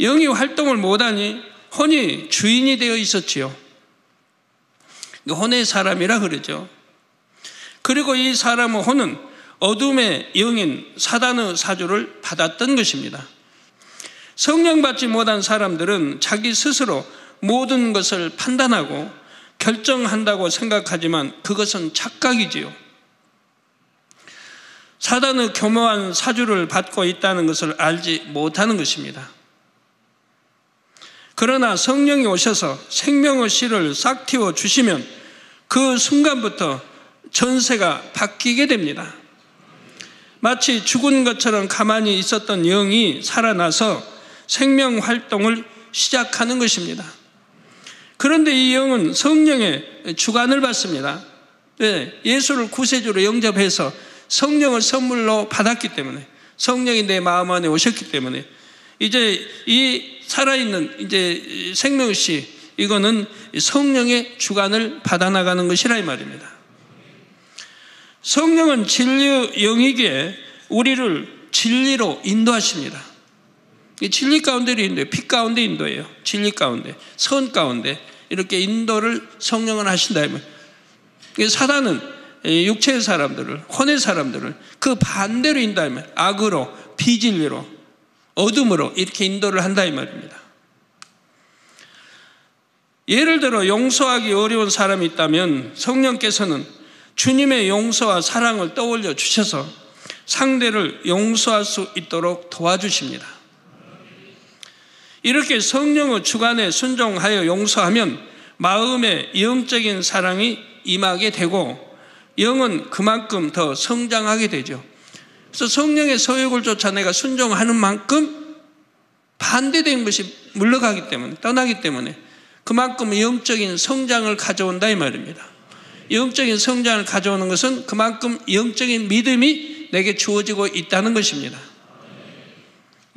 영이 활동을 못하니 혼이 주인이 되어 있었지요. 혼의 사람이라 그러죠. 그리고 이 사람의 혼은 어둠의 영인 사단의 사주를 받았던 것입니다. 성령 받지 못한 사람들은 자기 스스로 모든 것을 판단하고 결정한다고 생각하지만 그것은 착각이지요. 사단의 교묘한 사주를 받고 있다는 것을 알지 못하는 것입니다. 그러나 성령이 오셔서 생명의 씨를 싹 틔워 주시면 그 순간부터 전세가 바뀌게 됩니다. 마치 죽은 것처럼 가만히 있었던 영이 살아나서 생명 활동을 시작하는 것입니다. 그런데 이 영은 성령의 주관을 받습니다. 예수를 구세주로 영접해서 성령을 선물로 받았기 때문에, 성령이 내 마음 안에 오셨기 때문에 이제 이 살아있는 이제 생명의 씨, 이거는 성령의 주관을 받아나가는 것이라 이 말입니다. 성령은 진리의 영이기에 우리를 진리로 인도하십니다. 이 진리 가운데로 인도해요. 빛 가운데 인도해요. 진리 가운데, 선 가운데 이렇게 인도를 성령은 하신다. 사단은 육체의 사람들을, 혼의 사람들을 그 반대로 인도하면 악으로, 비진리로, 어둠으로 이렇게 인도를 한다 이 말입니다. 예를 들어 용서하기 어려운 사람이 있다면 성령께서는 주님의 용서와 사랑을 떠올려 주셔서 상대를 용서할 수 있도록 도와주십니다. 이렇게 성령의 주관에 순종하여 용서하면 마음의 영적인 사랑이 임하게 되고 영은 그만큼 더 성장하게 되죠. 그래서 성령의 서욕을 쫓아 내가 순종하는 만큼 반대된 것이 물러가기 때문에, 떠나기 때문에 그만큼 영적인 성장을 가져온다 이 말입니다. 영적인 성장을 가져오는 것은 그만큼 영적인 믿음이 내게 주어지고 있다는 것입니다.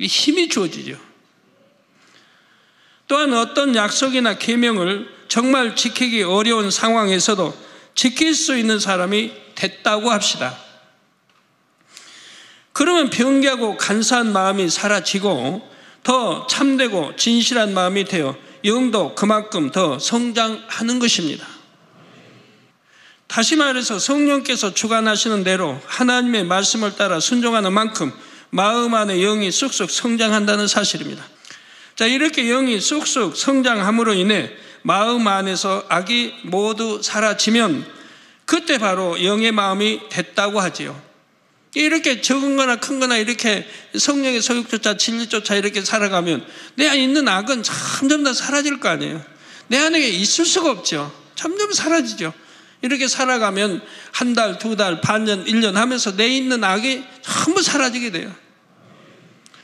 힘이 주어지죠. 또한 어떤 약속이나 계명을 정말 지키기 어려운 상황에서도 지킬 수 있는 사람이 됐다고 합시다. 그러면 변개하고 간사한 마음이 사라지고 더 참되고 진실한 마음이 되어 영도 그만큼 더 성장하는 것입니다. 다시 말해서 성령께서 주관하시는 대로 하나님의 말씀을 따라 순종하는 만큼 마음 안에 영이 쑥쑥 성장한다는 사실입니다. 자, 이렇게 영이 쑥쑥 성장함으로 인해 마음 안에서 악이 모두 사라지면 그때 바로 영의 마음이 됐다고 하지요. 이렇게 적은 거나 큰 거나 이렇게 성령의 소욕조차 진리조차 이렇게 살아가면 내 안에 있는 악은 점점 더 사라질 거 아니에요. 내 안에 있을 수가 없죠. 점점 사라지죠. 이렇게 살아가면 한 달, 두 달, 반년, 1년 하면서 내 있는 악이 전부 사라지게 돼요.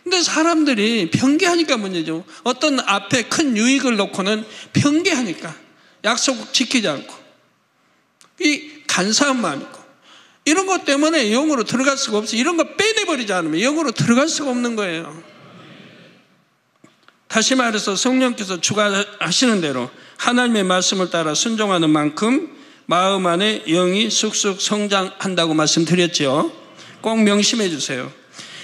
근데 사람들이 변개하니까 문제죠. 어떤 앞에 큰 유익을 놓고는 변개하니까 약속 지키지 않고 이 간사한 마음이 있고 이런 것 때문에 영으로 들어갈 수가 없어요. 이런 거 빼내버리지 않으면 영으로 들어갈 수가 없는 거예요. 다시 말해서 성령께서 주관하시는 대로 하나님의 말씀을 따라 순종하는 만큼 마음 안에 영이 쑥쑥 성장한다고 말씀드렸죠. 꼭 명심해 주세요.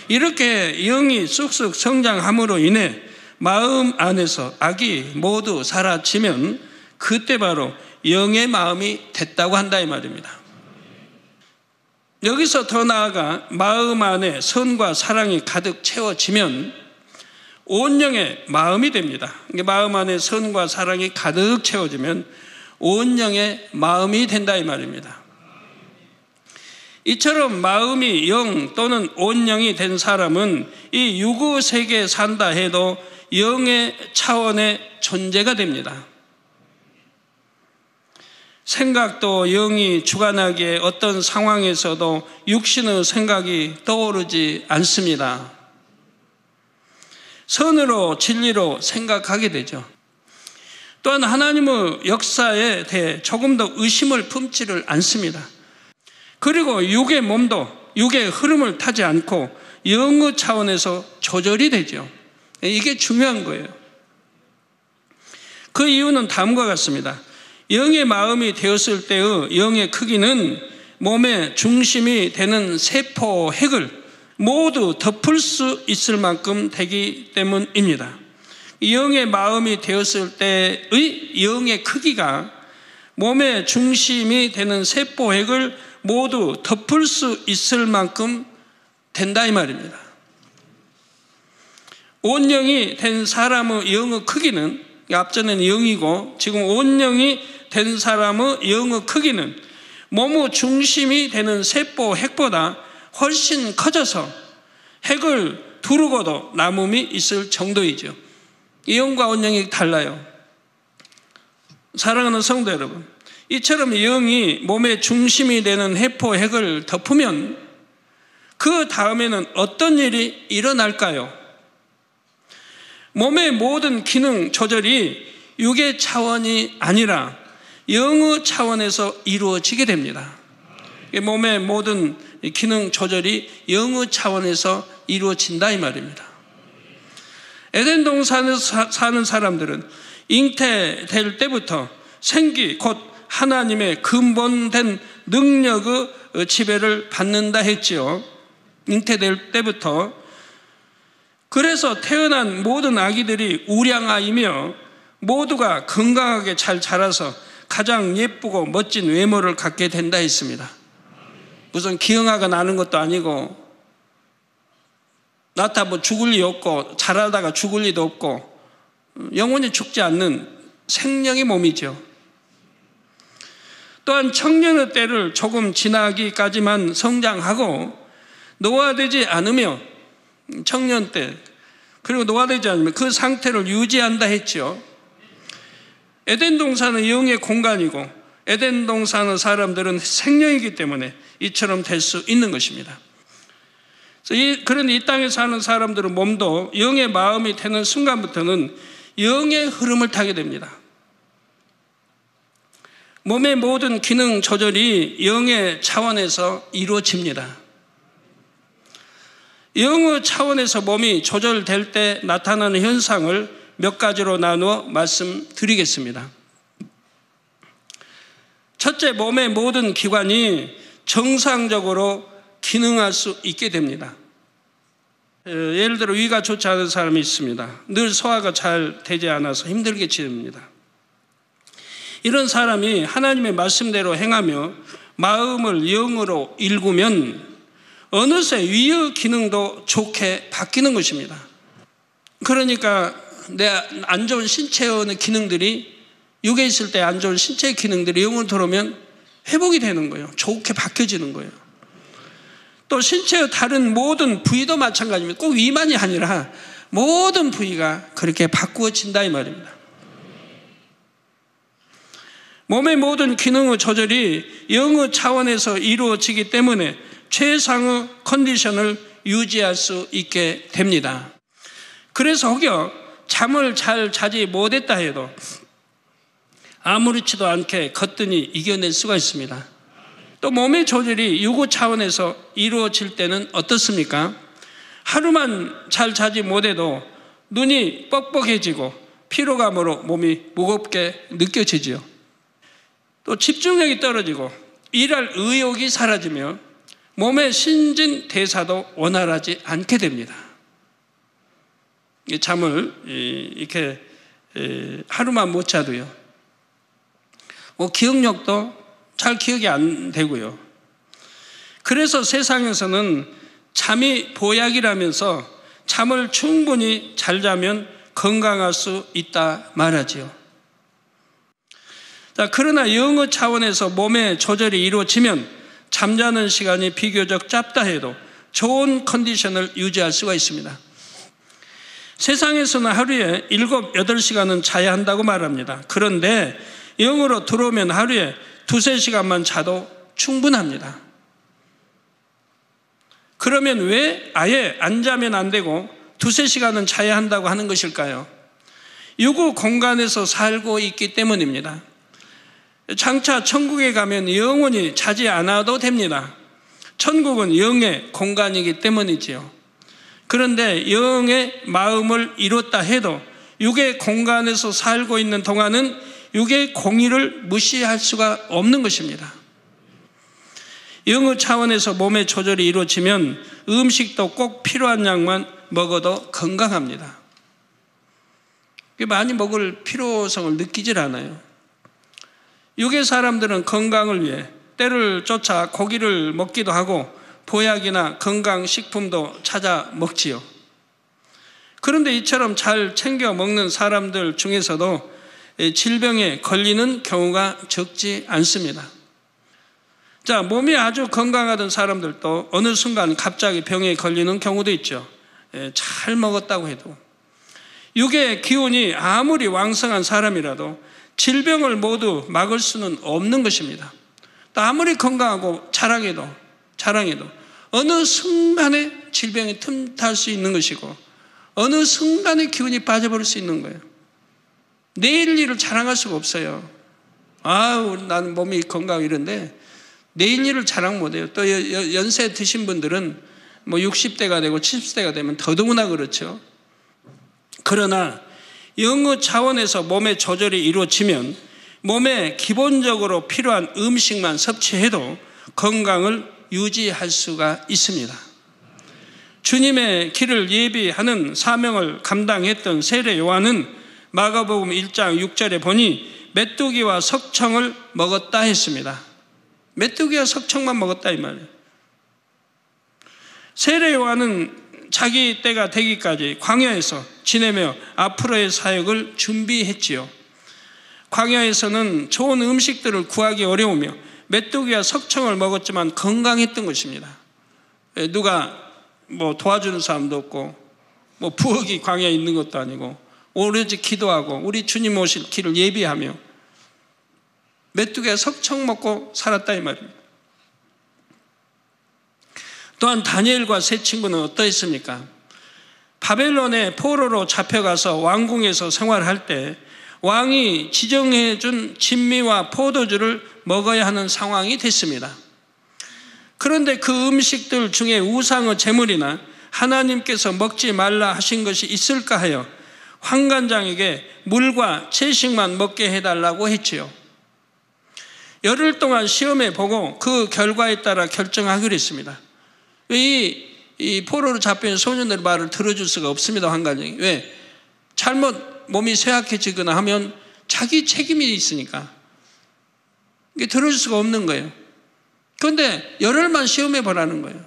이렇게 영이 쑥쑥 성장함으로 인해 마음 안에서 악이 모두 사라지면 그때 바로 영의 마음이 됐다고 한다 이 말입니다. 여기서 더 나아가 마음 안에 선과 사랑이 가득 채워지면 온 영의 마음이 됩니다. 마음 안에 선과 사랑이 가득 채워지면 온 영의 마음이 된다 이 말입니다. 이처럼 마음이 영 또는 온 영이 된 사람은 이 유구 세계에 산다 해도 영의 차원의 존재가 됩니다. 생각도 영이 주관하기에 어떤 상황에서도 육신의 생각이 떠오르지 않습니다. 선으로 진리로 생각하게 되죠. 또한 하나님의 역사에 대해 조금 더 의심을 품지를 않습니다. 그리고 육의 몸도 육의 흐름을 타지 않고 영의 차원에서 조절이 되죠. 이게 중요한 거예요. 그 이유는 다음과 같습니다. 영의 마음이 되었을 때의 영의 크기는 몸의 중심이 되는 세포 핵을 모두 덮을 수 있을 만큼 되기 때문입니다. 영의 마음이 되었을 때의 영의 크기가 몸의 중심이 되는 세포 핵을 모두 덮을 수 있을 만큼 된다 이 말입니다. 온 영이 된 사람의 영의 크기는, 앞전에는 영이고 지금 온 영이 된 사람의 영의 크기는 몸의 중심이 되는 세포 핵보다 훨씬 커져서 핵을 두르고도 남음이 있을 정도이죠. 이 영과 온 영이 달라요. 사랑하는 성도 여러분, 이처럼 영이 몸의 중심이 되는 세포 핵을 덮으면 그 다음에는 어떤 일이 일어날까요? 몸의 모든 기능 조절이 육의 차원이 아니라 영의 차원에서 이루어지게 됩니다. 몸의 모든 기능 조절이 영의 차원에서 이루어진다 이 말입니다. 에덴 동산에서 사는 사람들은 잉태될 때부터 생기 곧 하나님의 근본된 능력의 지배를 받는다 했지요. 잉태될 때부터. 그래서 태어난 모든 아기들이 우량아이며 모두가 건강하게 잘 자라서 가장 예쁘고 멋진 외모를 갖게 된다 했습니다. 무슨 기형아가 나는 것도 아니고 낳다 뭐 죽을 리 없고 자라다가 죽을 리도 없고 영원히 죽지 않는 생명의 몸이죠. 또한 청년의 때를 조금 지나기까지만 성장하고 노화되지 않으며 청년 때 그리고 노화되지 않으면 그 상태를 유지한다 했죠. 에덴 동산은 영의 공간이고 에덴 동산의 사람들은 생명이기 때문에 이처럼 될 수 있는 것입니다. 그런 이 땅에 사는 사람들은 몸도 영의 마음이 되는 순간부터는 영의 흐름을 타게 됩니다. 몸의 모든 기능 조절이 영의 차원에서 이루어집니다. 영의 차원에서 몸이 조절될 때 나타나는 현상을 몇 가지로 나누어 말씀드리겠습니다. 첫째, 몸의 모든 기관이 정상적으로 기능할 수 있게 됩니다. 예를 들어 위가 좋지 않은 사람이 있습니다. 늘 소화가 잘 되지 않아서 힘들게 지냅니다. 이런 사람이 하나님의 말씀대로 행하며 마음을 영으로 일구면 어느새 위의 기능도 좋게 바뀌는 것입니다. 그러니까 내 안 좋은 신체의 기능들이 육에 있을 때 안 좋은 신체의 기능들이 영으로 들어오면 회복이 되는 거예요. 좋게 바뀌어지는 거예요. 또 신체의 다른 모든 부위도 마찬가지입니다. 꼭 위만이 아니라 모든 부위가 그렇게 바꾸어진다 이 말입니다. 몸의 모든 기능의 조절이 영의 차원에서 이루어지기 때문에 최상의 컨디션을 유지할 수 있게 됩니다. 그래서 혹여 잠을 잘 자지 못했다 해도 아무렇지도 않게 거뜬히 이겨낼 수가 있습니다. 또 몸의 조절이 유구 차원에서 이루어질 때는 어떻습니까? 하루만 잘 자지 못해도 눈이 뻑뻑해지고 피로감으로 몸이 무겁게 느껴지지요. 또 집중력이 떨어지고 일할 의욕이 사라지며 몸의 신진대사도 원활하지 않게 됩니다. 잠을 이렇게 하루만 못 자도요. 기억력도 잘 기억이 안 되고요. 그래서 세상에서는 잠이 보약이라면서 잠을 충분히 잘 자면 건강할 수 있다 말하지요. 자, 그러나 영어 차원에서 몸의 조절이 이루어지면 잠자는 시간이 비교적 짧다 해도 좋은 컨디션을 유지할 수가 있습니다. 세상에서는 하루에 7, 8시간은 자야 한다고 말합니다. 그런데 영으로 들어오면 하루에 2, 3시간만 자도 충분합니다. 그러면 왜 아예 안 자면 안 되고 2, 3시간은 자야 한다고 하는 것일까요? 유구 공간에서 살고 있기 때문입니다. 장차 천국에 가면 영원히 자지 않아도 됩니다. 천국은 영의 공간이기 때문이지요. 그런데 영의 마음을 이뤘다 해도 육의 공간에서 살고 있는 동안은 육의 공의를 무시할 수가 없는 것입니다. 영의 차원에서 몸의 조절이 이루어지면 음식도 꼭 필요한 양만 먹어도 건강합니다. 많이 먹을 필요성을 느끼질 않아요. 육의 사람들은 건강을 위해 때를 쫓아 고기를 먹기도 하고 보약이나 건강식품도 찾아 먹지요. 그런데 이처럼 잘 챙겨 먹는 사람들 중에서도 질병에 걸리는 경우가 적지 않습니다. 자, 몸이 아주 건강하던 사람들도 어느 순간 갑자기 병에 걸리는 경우도 있죠. 잘 먹었다고 해도. 육의 기운이 아무리 왕성한 사람이라도 질병을 모두 막을 수는 없는 것입니다. 또 아무리 건강하고 자랑해도 어느 순간에 질병이 틈탈 수 있는 것이고 어느 순간에 기운이 빠져버릴 수 있는 거예요. 내일 일을 자랑할 수가 없어요. 나는 몸이 건강하고 이런데 내일 일을 자랑 못해요. 또 연세 드신 분들은 60대가 되고 70대가 되면 더더구나 그렇죠. 그러나 영의 차원에서 몸의 조절이 이루어지면 몸에 기본적으로 필요한 음식만 섭취해도 건강을 유지할 수가 있습니다. 주님의 길을 예비하는 사명을 감당했던 세례 요한은 마가복음 1장 6절에 보니 메뚜기와 석청을 먹었다 했습니다. 메뚜기와 석청만 먹었다 이 말이에요. 세례 요한은 자기 때가 되기까지 광야에서 지내며 앞으로의 사역을 준비했지요. 광야에서는 좋은 음식들을 구하기 어려우며 메뚜기와 석청을 먹었지만 건강했던 것입니다. 누가 도와주는 사람도 없고 부엌이 광야에 있는 것도 아니고 오로지 기도하고 우리 주님 오실 길을 예비하며 메뚜기와 석청 먹고 살았다 이 말입니다. 또한 다니엘과 세 친구는 어떠했습니까? 바벨론의 포로로 잡혀가서 왕궁에서 생활할 때 왕이 지정해준 진미와 포도주를 먹어야 하는 상황이 됐습니다. 그런데 그 음식들 중에 우상의 제물이나 하나님께서 먹지 말라 하신 것이 있을까 하여 환관장에게 물과 채식만 먹게 해달라고 했지요. 열흘 동안 시험해 보고 그 결과에 따라 결정하기로 했습니다. 이 포로로 잡힌 소년들의 말을 들어줄 수가 없습니다. 환관장이. 왜? 잘못 몸이 쇠약해지거나 하면 자기 책임이 있으니까 이게 들어줄 수가 없는 거예요. 그런데 열흘만 시험해 보라는 거예요.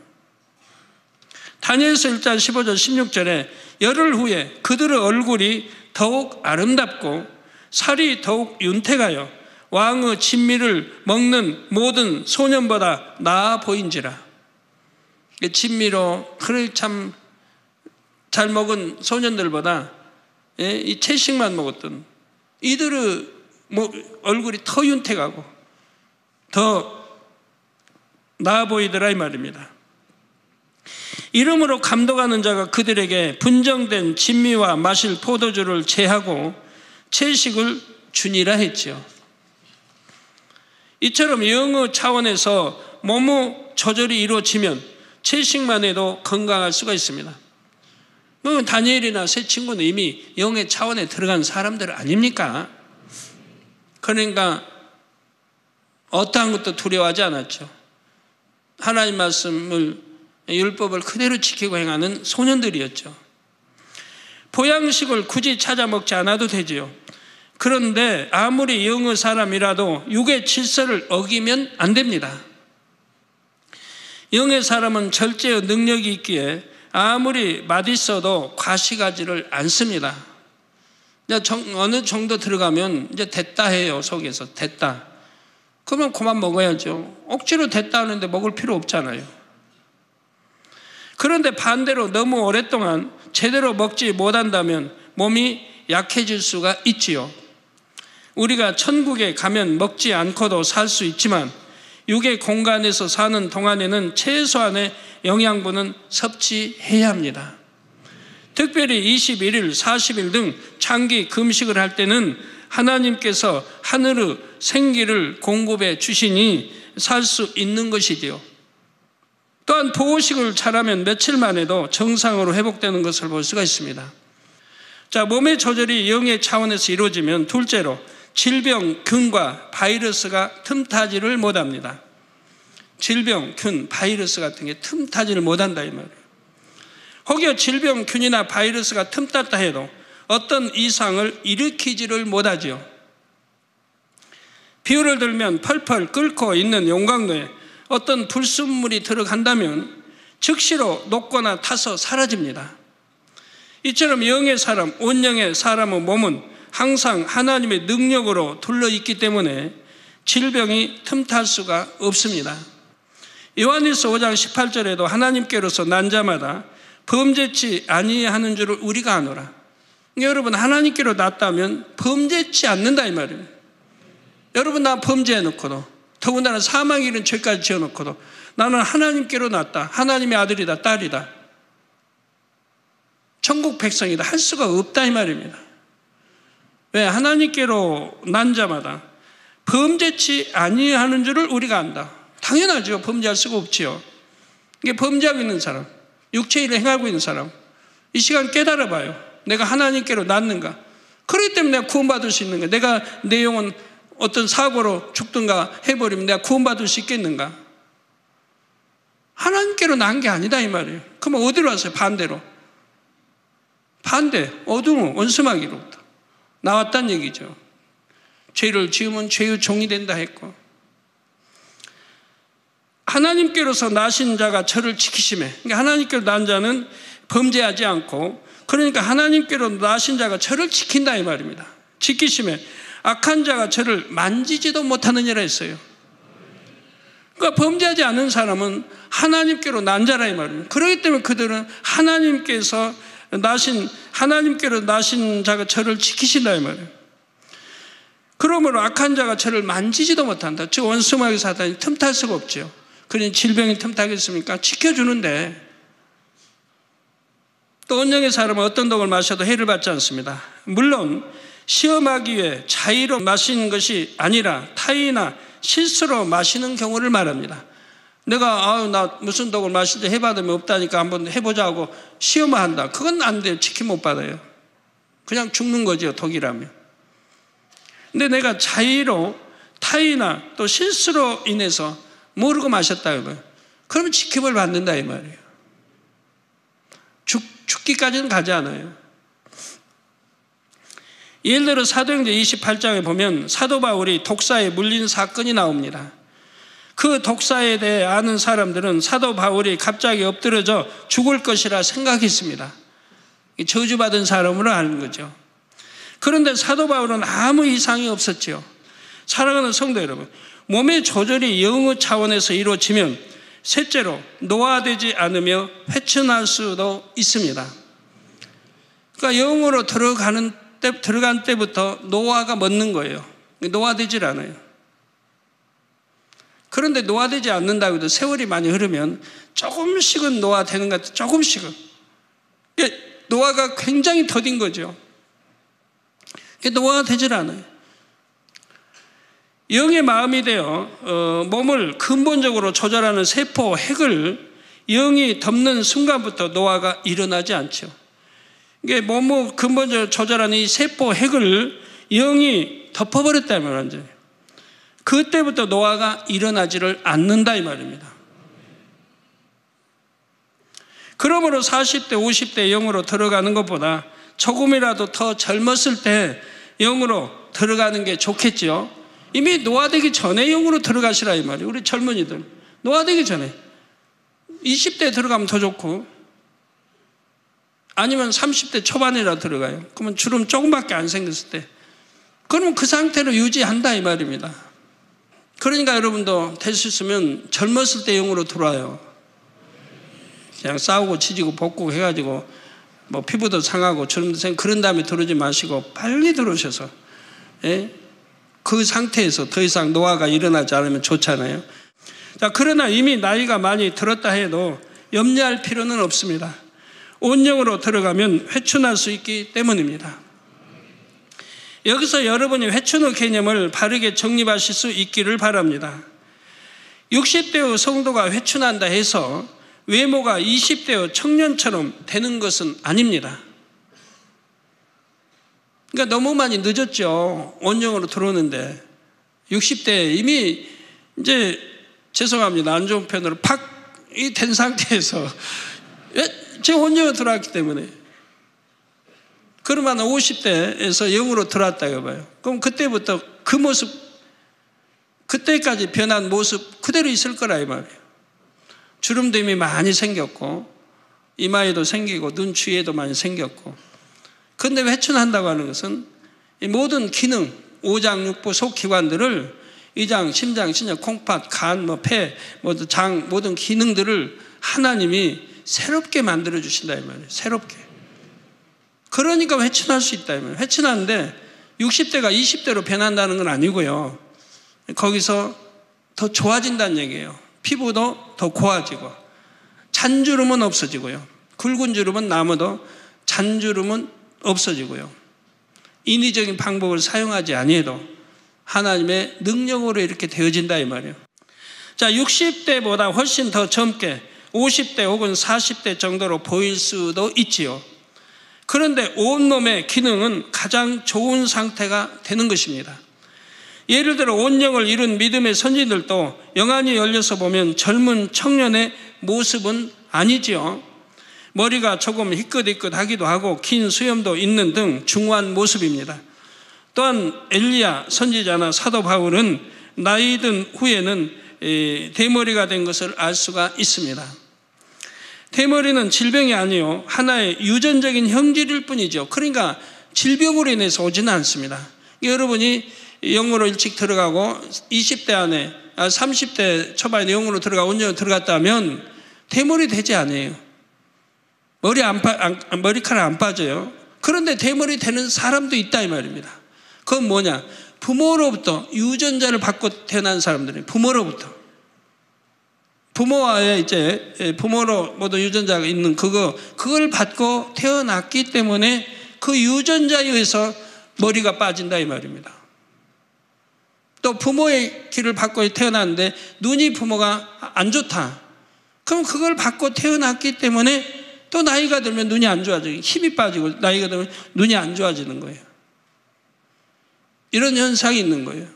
다니엘서 1장 15절 16절에 열흘 후에 그들의 얼굴이 더욱 아름답고 살이 더욱 윤택하여 왕의 진미를 먹는 모든 소년보다 나아 보인지라. 진미로 그래 참 잘 먹은 소년들보다 이 채식만 먹었던 이들의 얼굴이 더 윤택하고 더 나아 보이더라 이 말입니다. 이름으로 감독하는 자가 그들에게 분정된 진미와 마실 포도주를 제하고 채식을 주니라 했지요. 이처럼 영의 차원에서 몸의 조절이 이루어지면 채식만 해도 건강할 수가 있습니다. 다니엘이나 세 친구는 이미 영의 차원에 들어간 사람들 아닙니까? 그러니까 어떠한 것도 두려워하지 않았죠. 하나님 말씀을, 율법을 그대로 지키고 행하는 소년들이었죠. 보양식을 굳이 찾아 먹지 않아도 되지요. 그런데 아무리 영의 사람이라도 육의 질서를 어기면 안 됩니다. 영의 사람은 절제의 능력이 있기에 아무리 맛있어도 과시가지를 않습니다. 어느 정도 들어가면 이제 됐다 해요. 속에서 됐다. 그러면 그만 먹어야죠. 억지로 됐다 하는데 먹을 필요 없잖아요. 그런데 반대로 너무 오랫동안 제대로 먹지 못한다면 몸이 약해질 수가 있지요. 우리가 천국에 가면 먹지 않고도 살 수 있지만 육의 공간에서 사는 동안에는 최소한의 영양분은 섭취해야 합니다. 특별히 21일, 40일 등 장기 금식을 할 때는 하나님께서 하늘의 생기를 공급해 주시니 살 수 있는 것이지요. 또한 보호식을 잘하면 며칠 만에도 정상으로 회복되는 것을 볼 수가 있습니다. 자, 몸의 조절이 영의 차원에서 이루어지면 둘째로 질병, 균과 바이러스가 틈타지를 못합니다. 질병, 균, 바이러스 같은 게 틈타지를 못한다 이 말이에요. 혹여 질병, 균이나 바이러스가 틈탔다 해도 어떤 이상을 일으키지를 못하지요. 비유를 들면 펄펄 끓고 있는 용광로에 어떤 불순물이 들어간다면 즉시로 녹거나 타서 사라집니다. 이처럼 영의 사람, 온영의 사람의 몸은 항상 하나님의 능력으로 둘러있기 때문에 질병이 틈탈 수가 없습니다. 요한일서 5장 18절에도 하나님께로서 난 자마다 범죄치 아니하는 줄을 우리가 아노라. 여러분, 하나님께로 났다면 범죄치 않는다 이 말이에요. 여러분, 나 범죄해놓고도, 더군다나 사망에 이른 죄까지 지어놓고도 나는 하나님께로 났다, 하나님의 아들이다, 딸이다, 천국 백성이다 할 수가 없다 이 말입니다. 왜? 하나님께로 난 자마다 범죄치 아니하는 줄을 우리가 안다. 당연하죠. 범죄할 수가 없지요. 이게 범죄하고 있는 사람, 육체의 일을 행하고 있는 사람, 이 시간 깨달아봐요. 내가 하나님께로 났는가? 그렇기 때문에 내가 구원받을 수 있는가? 내가 내 영혼 어떤 사고로 죽든가 해버리면 내가 구원받을 수 있겠는가? 하나님께로 난 게 아니다 이 말이에요. 그러면 어디로 왔어요? 반대로. 반대, 어두운 원수마귀로부터 나왔다는 얘기죠. 죄를 지으면 죄의 종이 된다 했고, 하나님께로서 나신 자가 저를 지키시매. 그러니까 하나님께로 난 자는 범죄하지 않고, 그러니까 하나님께로 나신 자가 저를 지킨다 이 말입니다. 지키시매 악한 자가 저를 만지지도 못하느니라 했어요. 그러니까 범죄하지 않은 사람은 하나님께로 난 자라 이 말입니다. 그렇기 때문에 그들은 하나님께로 나신 자가 저를 지키신다 이 말이에요. 그러므로 악한 자가 저를 만지지도 못한다. 즉 원수마귀 사단이 틈탈 수가 없죠. 그러니 질병이 틈타겠습니까? 지켜주는데, 또 온영의 사람은 어떤 독을 마셔도 해를 받지 않습니다. 물론 시험하기 위해 자의로 마시는 것이 아니라 타의나 실수로 마시는 경우를 말합니다. 내가 나 무슨 독을 마시는데 해 받으면 없다니까 한번 해보자고 시험을 한다. 그건 안 돼요. 치킨 못 받아요. 그냥 죽는 거죠, 독이라면. 근데 내가 자의로 타의나 또 실수로 인해서 모르고 마셨다 이거예요. 그러면 지킴을 받는다 이 말이에요. 죽기까지는 가지 않아요. 예를 들어 사도행전 28장에 보면 사도 바울이 독사에 물린 사건이 나옵니다. 그 독사에 대해 아는 사람들은 사도 바울이 갑자기 엎드려져 죽을 것이라 생각했습니다. 저주받은 사람으로 아는 거죠. 그런데 사도 바울은 아무 이상이 없었죠. 사랑하는 성도 여러분, 몸의 조절이 영의 차원에서 이루어지면 셋째로 노화되지 않으며 회춘할 수도 있습니다. 그러니까 영으로 들어간 때부터 노화가 멎는 거예요. 노화되질 않아요. 그런데 노화되지 않는다고 해도 세월이 많이 흐르면 조금씩은 노화되는 것 같아요. 조금씩은. 노화가 굉장히 더딘 거죠. 노화가 되질 않아요. 영의 마음이 되어 몸을 근본적으로 조절하는 세포 핵을 영이 덮는 순간부터 노화가 일어나지 않죠. 이게 몸을 근본적으로 조절하는 이 세포 핵을 영이 덮어버렸다면 완전히 그때부터 노화가 일어나지를 않는다 이 말입니다. 그러므로 40대, 50대 영으로 들어가는 것보다 조금이라도 더 젊었을 때 영으로 들어가는 게 좋겠죠. 이미 노화되기 전에 영으로 들어가시라 이 말이에요. 우리 젊은이들 노화되기 전에 20대에 들어가면 더 좋고, 아니면 30대 초반이라 들어가요. 그러면 주름 조금밖에 안 생겼을 때, 그러면 그 상태로 유지한다 이 말입니다. 그러니까 여러분도 될 수 있으면 젊었을 때 영으로 들어와요. 그냥 싸우고 치지고 볶고 해가지고 뭐 피부도 상하고 주름도 생기고 그런 다음에 들어오지 마시고 빨리 들어오셔서, 예? 그 상태에서 더 이상 노화가 일어나지 않으면 좋잖아요. 자, 그러나 이미 나이가 많이 들었다 해도 염려할 필요는 없습니다. 온영으로 들어가면 회춘할 수 있기 때문입니다. 여기서 여러분이 회춘의 개념을 바르게 정립하실 수 있기를 바랍니다. 60대의 성도가 회춘한다 해서 외모가 20대의 청년처럼 되는 것은 아닙니다. 그러니까 너무 많이 늦었죠. 온영으로 들어오는데 60대에 이미 이제 죄송합니다. 안 좋은 편으로 팍이 된 상태에서 제 온영으로 들어왔기 때문에, 그러면 50대에서 영으로 들어왔다고 봐요. 그럼 그때부터 그 모습, 그때까지 변한 모습 그대로 있을 거라 이 말이에요. 주름도 이미 많이 생겼고 이마에도 생기고 눈 주위에도 많이 생겼고. 그런데 회춘한다고 하는 것은 이 모든 기능, 오장, 육부, 속기관들을 위장, 심장, 신장, 콩팥, 간, 폐, 장, 모든 기능들을 하나님이 새롭게 만들어 주신다 이 말이에요. 새롭게. 그러니까 회춘할 수 있다 이 말이에요. 회춘하는데 60대가 20대로 변한다는 건 아니고요. 거기서 더 좋아진다는 얘기예요. 피부도 더 고와지고, 잔주름은 없어지고요. 굵은 주름은 남아도 잔주름은 없어지고요. 인위적인 방법을 사용하지 아니해도 하나님의 능력으로 이렇게 되어진다 이 말이에요. 자, 60대보다 훨씬 더 젊게 50대 혹은 40대 정도로 보일 수도 있지요. 그런데 온몸의 기능은 가장 좋은 상태가 되는 것입니다. 예를 들어 온영을 이룬 믿음의 선지들도 영안이 열려서 보면 젊은 청년의 모습은 아니지요. 머리가 조금 희끗희끗하기도 하고 긴 수염도 있는 등 중후한 모습입니다. 또한 엘리야 선지자나 사도 바울은 나이 든 후에는 대머리가 된 것을 알 수가 있습니다. 대머리는 질병이 아니요 하나의 유전적인 형질일 뿐이죠. 그러니까 질병으로 인해서 오지는 않습니다. 여러분이 영으로 일찍 들어가고 20대 안에 30대 초반에 영으로 들어가고 온영으로 들어갔다면 대머리 되지 않아요. 머리카락 안 빠져요. 그런데 대머리 되는 사람도 있다 이 말입니다. 그건 뭐냐? 부모로부터 유전자를 받고 태어난 사람들이에요. 부모와의 이제 부모로 모두 유전자가 있는 그걸 받고 태어났기 때문에 그 유전자에 의해서 머리가 빠진다 이 말입니다. 또 부모의 길을 받고 태어났는데 눈이 부모가 안 좋다. 그럼 그걸 받고 태어났기 때문에 또 나이가 들면 눈이 안 좋아지고 힘이 빠지고 나이가 들면 눈이 안 좋아지는 거예요. 이런 현상이 있는 거예요.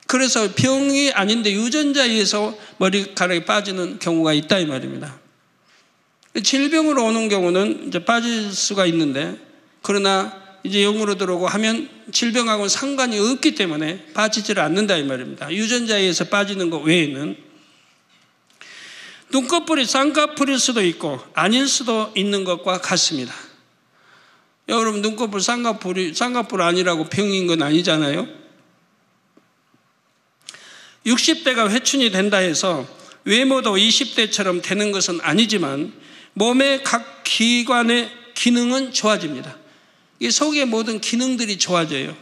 그래서 병이 아닌데 유전자에 의해서 머리카락이 빠지는 경우가 있다 이 말입니다. 질병으로 오는 경우는 이제 빠질 수가 있는데, 그러나 이제 영으로 들어오고 하면 질병하고는 상관이 없기 때문에 빠지지를 않는다 이 말입니다. 유전자에 의해서 빠지는 것 외에는. 눈꺼풀이 쌍꺼풀일 수도 있고 아닐 수도 있는 것과 같습니다. 여러분 눈꺼풀 쌍꺼풀 아니라고 병인 건 아니잖아요. 60대가 회춘이 된다 해서 외모도 20대처럼 되는 것은 아니지만 몸의 각 기관의 기능은 좋아집니다. 이 속의 모든 기능들이 좋아져요.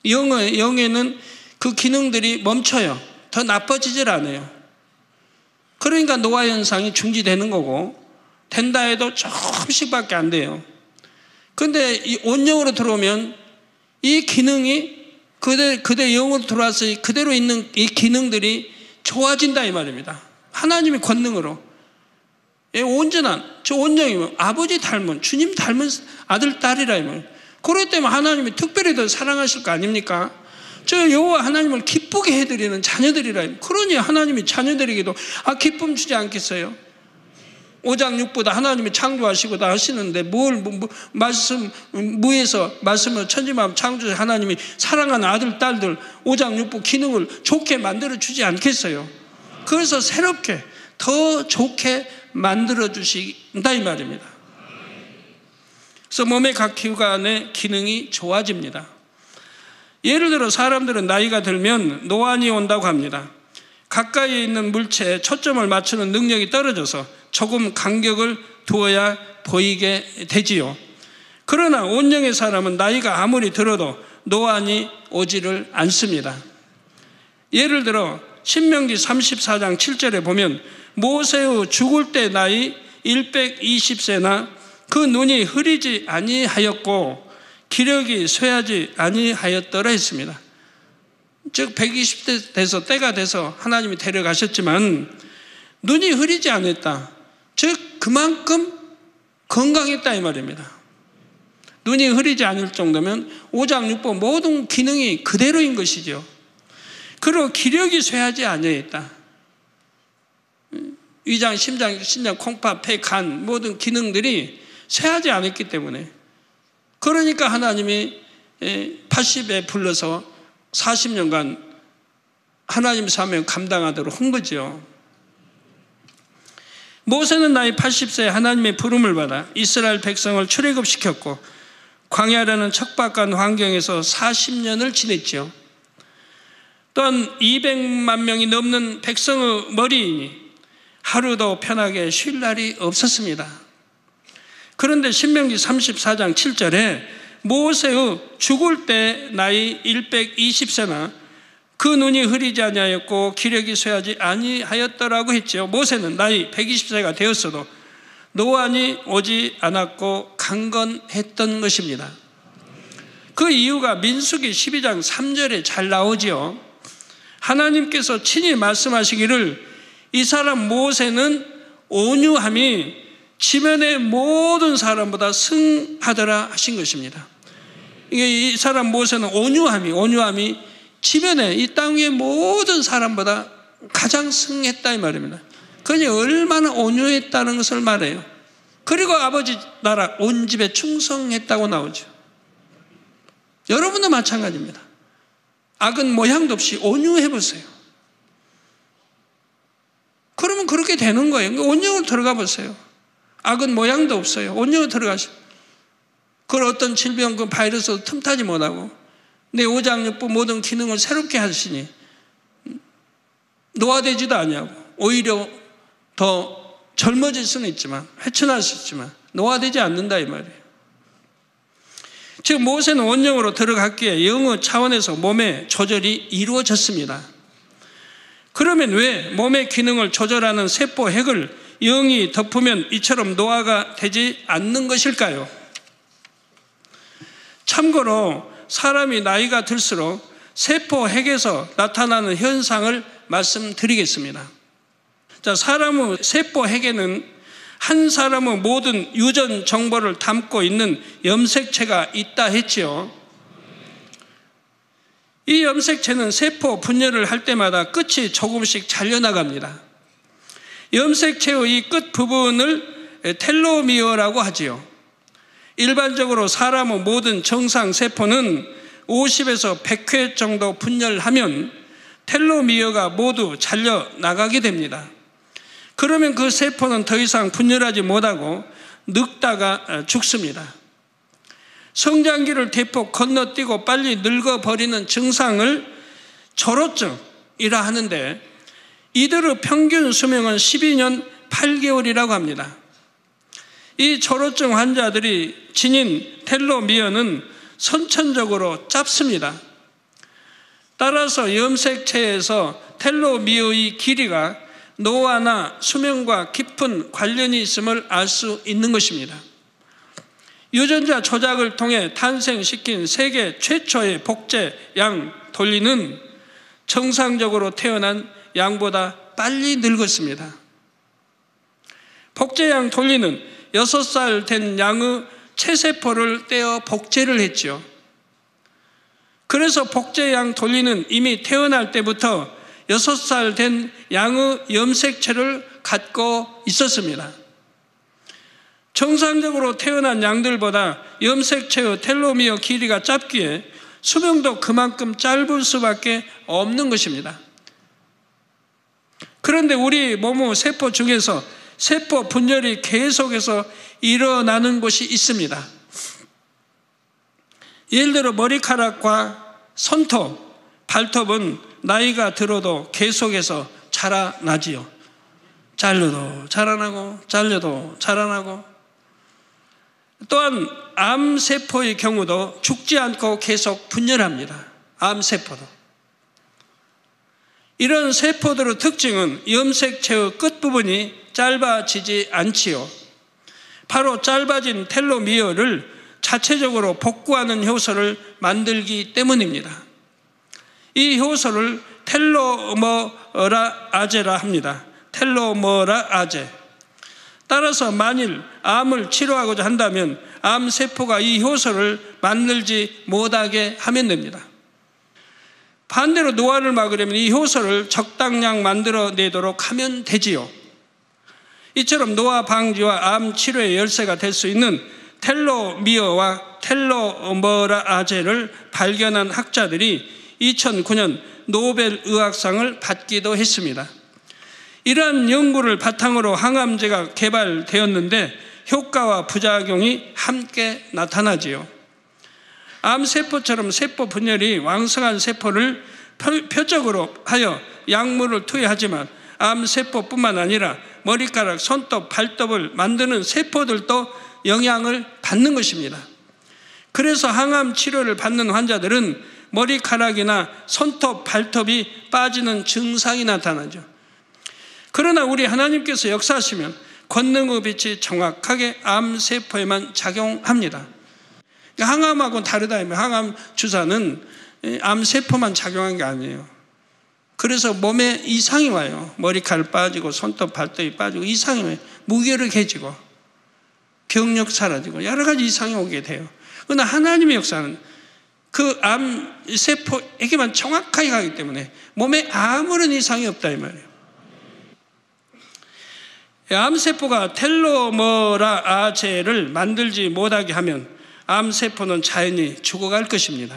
영에는 그 기능들이 멈춰요. 더 나빠지질 않아요. 그러니까 노화 현상이 중지되는 거고, 된다 해도 조금씩밖에 안 돼요. 그런데 이 온영으로 들어오면 이 기능이 그대 영으로 들어와서 그대로 있는 이 기능들이 좋아진다 이 말입니다. 하나님의 권능으로. 온전한 저 온영이면 아버지 닮은 주님 닮은 아들 딸이라 이 말이에요. 그렇기 때문에 하나님이 특별히 더 사랑하실 거 아닙니까? 저 여호와 하나님을 기쁘게 해드리는 자녀들이라. 그러니 하나님이 자녀들에게도 기쁨 주지 않겠어요? 오장육부다 하나님이 창조하시고 다 하시는데 무에서 말씀을 천지마음 창조하신 하나님이 사랑하는 아들 딸들 오장육부 기능을 좋게 만들어 주지 않겠어요? 그래서 새롭게 더 좋게 만들어 주신다 이 말입니다. 그래서 몸의 각 기관의 기능이 좋아집니다. 예를 들어 사람들은 나이가 들면 노안이 온다고 합니다. 가까이에 있는 물체에 초점을 맞추는 능력이 떨어져서 조금 간격을 두어야 보이게 되지요. 그러나 온영의 사람은 나이가 아무리 들어도 노안이 오지를 않습니다. 예를 들어 신명기 34장 7절에 보면 모세의 죽을 때 나이 120세나 그 눈이 흐리지 아니하였고 기력이 쇠하지 아니하였더라 했습니다. 즉 120대 돼서 때가 돼서 하나님이 데려가셨지만 눈이 흐리지 않았다. 즉 그만큼 건강했다 이 말입니다. 눈이 흐리지 않을 정도면 오장육부 모든 기능이 그대로인 것이죠. 그리고 기력이 쇠하지 아니했다. 위장, 심장, 신장, 콩팥, 폐, 간 모든 기능들이 쇠하지 않았기 때문에 그러니까 하나님이 80에 불러서 40년간 하나님 사명 감당하도록 한 거죠. 모세는 나이 80세에 하나님의 부름을 받아 이스라엘 백성을 출애굽시켰고 광야라는 척박한 환경에서 40년을 지냈죠. 또한 200만 명이 넘는 백성의 머리이니 하루도 편하게 쉴 날이 없었습니다. 그런데 신명기 34장 7절에 모세의 죽을 때 나이 120세나 그 눈이 흐리지 아니하였고 기력이 쇠하지 아니하였더라고 했죠. 모세는 나이 120세가 되었어도 노안이 오지 않았고 강건했던 것입니다. 그 이유가 민수기 12장 3절에 잘 나오지요. 하나님께서 친히 말씀하시기를 이 사람 모세는 온유함이 지면의 모든 사람보다 승하더라 하신 것입니다. 이 사람 모세는 온유함이 지면에 이 땅 위의 모든 사람보다 가장 승했다 이 말입니다. 그러니 얼마나 온유했다는 것을 말해요. 그리고 아버지 나라 온 집에 충성했다고 나오죠. 여러분도 마찬가지입니다. 악은 모양도 없이 온유해 보세요. 그러면 그렇게 되는 거예요. 온유로 들어가 보세요. 악은 모양도 없어요. 온유로 들어가시고 그걸 어떤 질병, 그 바이러스도 틈타지 못하고 내 오장육부 모든 기능을 새롭게 하시니 노화되지도 아니하고 오히려 더 젊어질 수는 있지만 회춘할 수 있지만 노화되지 않는다 이 말이에요. 즉 모세는 온영으로 들어갔기에 영의 차원에서 몸의 조절이 이루어졌습니다. 그러면 왜 몸의 기능을 조절하는 세포 핵을 영이 덮으면 이처럼 노화가 되지 않는 것일까요? 참고로 사람이 나이가 들수록 세포 핵에서 나타나는 현상을 말씀드리겠습니다. 자, 사람의 세포 핵에는 한 사람의 모든 유전 정보를 담고 있는 염색체가 있다 했지요. 이 염색체는 세포 분열을 할 때마다 끝이 조금씩 잘려나갑니다. 염색체의 이 끝 부분을 텔로미어라고 하지요. 일반적으로 사람의 모든 정상 세포는 50에서 100회 정도 분열하면 텔로미어가 모두 잘려나가게 됩니다. 그러면 그 세포는 더 이상 분열하지 못하고 늙다가 죽습니다. 성장기를 대폭 건너뛰고 빨리 늙어버리는 증상을 졸호증이라 하는데 이들의 평균 수명은 12년 8개월이라고 합니다. 이 졸호증 환자들이 지닌 텔로미어는 선천적으로 짧습니다. 따라서 염색체에서 텔로미어의 길이가 노화나 수명과 깊은 관련이 있음을 알 수 있는 것입니다. 유전자 조작을 통해 탄생시킨 세계 최초의 복제 양 돌리는 정상적으로 태어난 양보다 빨리 늙었습니다. 복제 양 돌리는 6살 된 양의 체세포를 떼어 복제를 했죠. 그래서 복제양 돌리는 이미 태어날 때부터 6살 된 양의 염색체를 갖고 있었습니다. 정상적으로 태어난 양들보다 염색체의 텔로미어 길이가 짧기에 수명도 그만큼 짧을 수밖에 없는 것입니다. 그런데 우리 몸의 세포 중에서 세포 분열이 계속해서 일어나는 곳이 있습니다. 예를 들어 머리카락과 손톱, 발톱은 나이가 들어도 계속해서 자라나지요. 잘려도 자라나고 잘려도 자라나고, 또한 암세포의 경우도 죽지 않고 계속 분열합니다. 암세포도. 이런 세포들의 특징은 염색체의 끝부분이 짧아지지 않지요. 바로 짧아진 텔로미어를 자체적으로 복구하는 효소를 만들기 때문입니다. 이 효소를 텔로머라 아제라 합니다. 텔로머라 아제. 따라서 만일 암을 치료하고자 한다면 암세포가 이 효소를 만들지 못하게 하면 됩니다. 반대로 노화를 막으려면 이 효소를 적당량 만들어내도록 하면 되지요. 이처럼 노화 방지와 암 치료의 열쇠가 될 수 있는 텔로미어와 텔로머라 아제를 발견한 학자들이 2009년 노벨 의학상을 받기도 했습니다. 이러한 연구를 바탕으로 항암제가 개발되었는데 효과와 부작용이 함께 나타나지요. 암세포처럼 세포 분열이 왕성한 세포를 표적으로 하여 약물을 투여하지만 암세포뿐만 아니라 머리카락, 손톱, 발톱을 만드는 세포들도 영향을 받는 것입니다. 그래서 항암 치료를 받는 환자들은 머리카락이나 손톱, 발톱이 빠지는 증상이 나타나죠. 그러나 우리 하나님께서 역사하시면 권능의 빛이 정확하게 암세포에만 작용합니다. 항암하고는 다르다. 항암 주사는 암세포만 작용한 게 아니에요. 그래서 몸에 이상이 와요. 머리카락 빠지고 손톱, 발톱이 빠지고 이상이 와요. 무기력해지고 경력 사라지고 여러 가지 이상이 오게 돼요. 그러나 하나님의 역사는 그 암세포에게만 정확하게 가기 때문에 몸에 아무런 이상이 없다 이 말이에요. 암세포가 텔로머라 아제를 만들지 못하게 하면 암세포는 자연히 죽어갈 것입니다.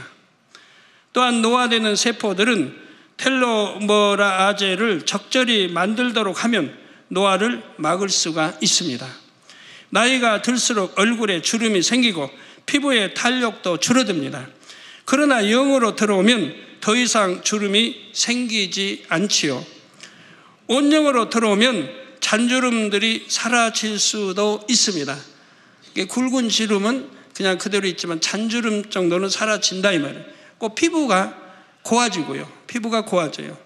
또한 노화되는 세포들은 텔로머라 아제를 적절히 만들도록 하면 노화를 막을 수가 있습니다. 나이가 들수록 얼굴에 주름이 생기고 피부의 탄력도 줄어듭니다. 그러나 영으로 들어오면 더 이상 주름이 생기지 않지요. 온영으로 들어오면 잔주름들이 사라질 수도 있습니다. 굵은 주름은 그냥 그대로 있지만 잔주름 정도는 사라진다 이 말이에요. 꼭 피부가 고와지고요. 피부가 고와져요.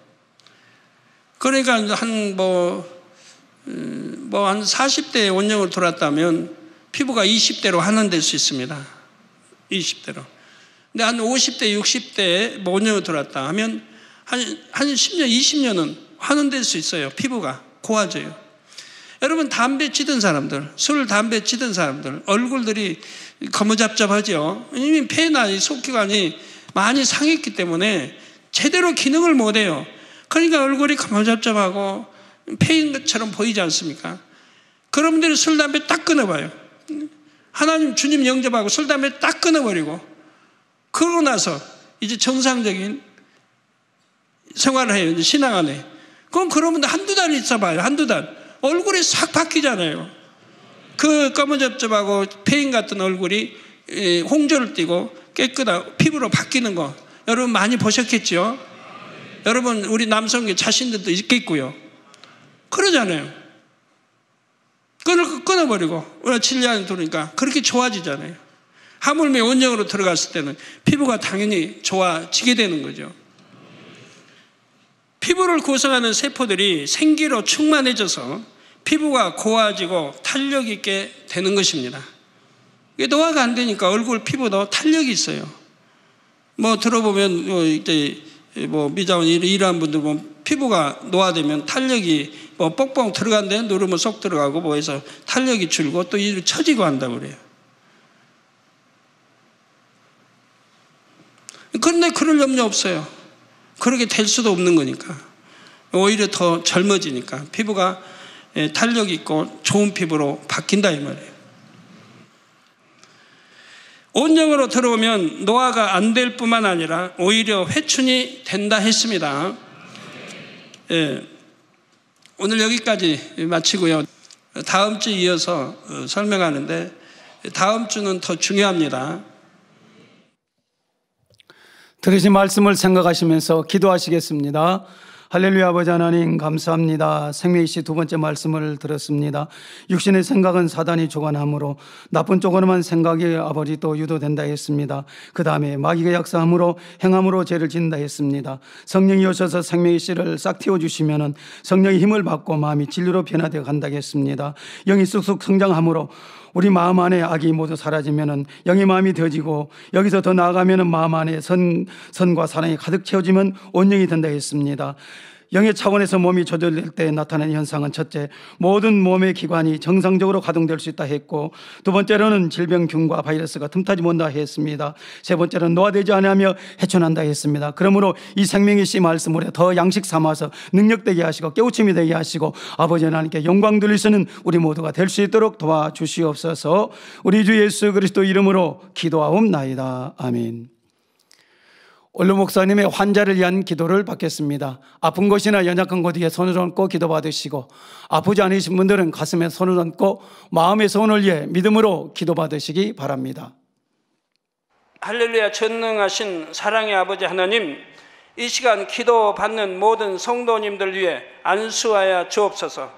그러니까 한 40대에 온영을 돌았다면 피부가 20대로 환원될 수 있습니다. 20대로. 근데 한 50대, 60대에 온영을 돌았다 하면 한 10년, 20년은 환원될 수 있어요. 피부가 고와져요. 여러분 담배 치던 사람들, 술, 담배 치던 사람들 얼굴들이 거무잡잡하죠. 이미 폐나 속기관이 많이 상했기 때문에 제대로 기능을 못해요. 그러니까 얼굴이 거무잡잡하고 폐인 것처럼 보이지 않습니까? 그러분들이 술, 담배 딱 끊어봐요. 하나님 주님 영접하고 술, 담배 딱 끊어버리고 그러고 나서 이제 정상적인 생활을 해요. 이제 신앙 안에. 그럼 그러면 한두 달 있어봐요. 한두 달. 얼굴이 싹 바뀌잖아요. 그 검은접접하고 폐인 같은 얼굴이 홍조를 띠고 깨끗하고 피부로 바뀌는 거 여러분 많이 보셨겠죠? 여러분 우리 남성계 자신들도 있겠고요. 그러잖아요. 끊어버리고 우리가 진리안에 들어오니까 그렇게 좋아지잖아요. 하물며 온영으로 들어갔을 때는 피부가 당연히 좋아지게 되는 거죠. 피부를 구성하는 세포들이 생기로 충만해져서 피부가 고와지고 탄력 있게 되는 것입니다. 노화가 안 되니까 얼굴 피부도 탄력이 있어요. 들어보면 이제 미자원 이러한 분들 보면 피부가 노화되면 탄력이 뽕뽕 들어간데 누르면 쏙 들어가고 해서 탄력이 줄고 또 이를 처지고 한다고 그래요. 그런데 염려 없어요. 그렇게 될 수도 없는 거니까. 오히려 더 젊어지니까 피부가 탄력 있고 좋은 피부로 바뀐다 이 말이에요. 온영으로 들어오면 노화가 안 될 뿐만 아니라 오히려 회춘이 된다 했습니다. 오늘 여기까지 마치고요. 다음 주 이어서 설명하는데 다음 주는 더 중요합니다. 들으신 말씀을 생각하시면서 기도하시겠습니다. 할렐루야. 아버지 하나님 감사합니다. 생명의 시 두 번째 말씀을 들었습니다. 육신의 생각은 사단이 주관하므로 나쁜 쪽으로만 생각이 아버지 또 유도된다 했습니다. 그 다음에 마귀가 역사함으로 행함으로 죄를 짓는다 했습니다. 성령이 오셔서 생명의 씨를 싹 틔워주시면 성령의 힘을 받고 마음이 진리로 변화되어 간다고 했습니다. 영이 쑥쑥 성장함으로 우리 마음 안에 악이 모두 사라지면은 영의 마음이 되어지고 여기서 더 나아가면은 마음 안에 선과 사랑이 가득 채워지면 온영이 된다 했습니다. 영의 차원에서 몸이 조절될 때 나타나는 현상은 첫째, 모든 몸의 기관이 정상적으로 가동될 수 있다 했고, 두 번째로는 질병균과 바이러스가 틈타지 못한다 했습니다. 세 번째로는 노화되지 않으며 해천한다 했습니다. 그러므로 이 생명의 씨 말씀을 더 양식 삼아서 능력되게 하시고 깨우침이 되게 하시고 아버지 하나님께 영광 돌리시는 우리 모두가 될 수 있도록 도와주시옵소서. 우리 주 예수 그리스도 이름으로 기도하옵나이다. 아멘. 원로 목사님의 환자를 위한 기도를 받겠습니다. 아픈 곳이나 연약한 곳에 손을 얹고 기도 받으시고, 아프지 않으신 분들은 가슴에 손을 얹고 마음의 소원을 위해 믿음으로 기도 받으시기 바랍니다. 할렐루야. 전능하신 사랑의 아버지 하나님, 이 시간 기도 받는 모든 성도님들 위해 안수하여 주옵소서.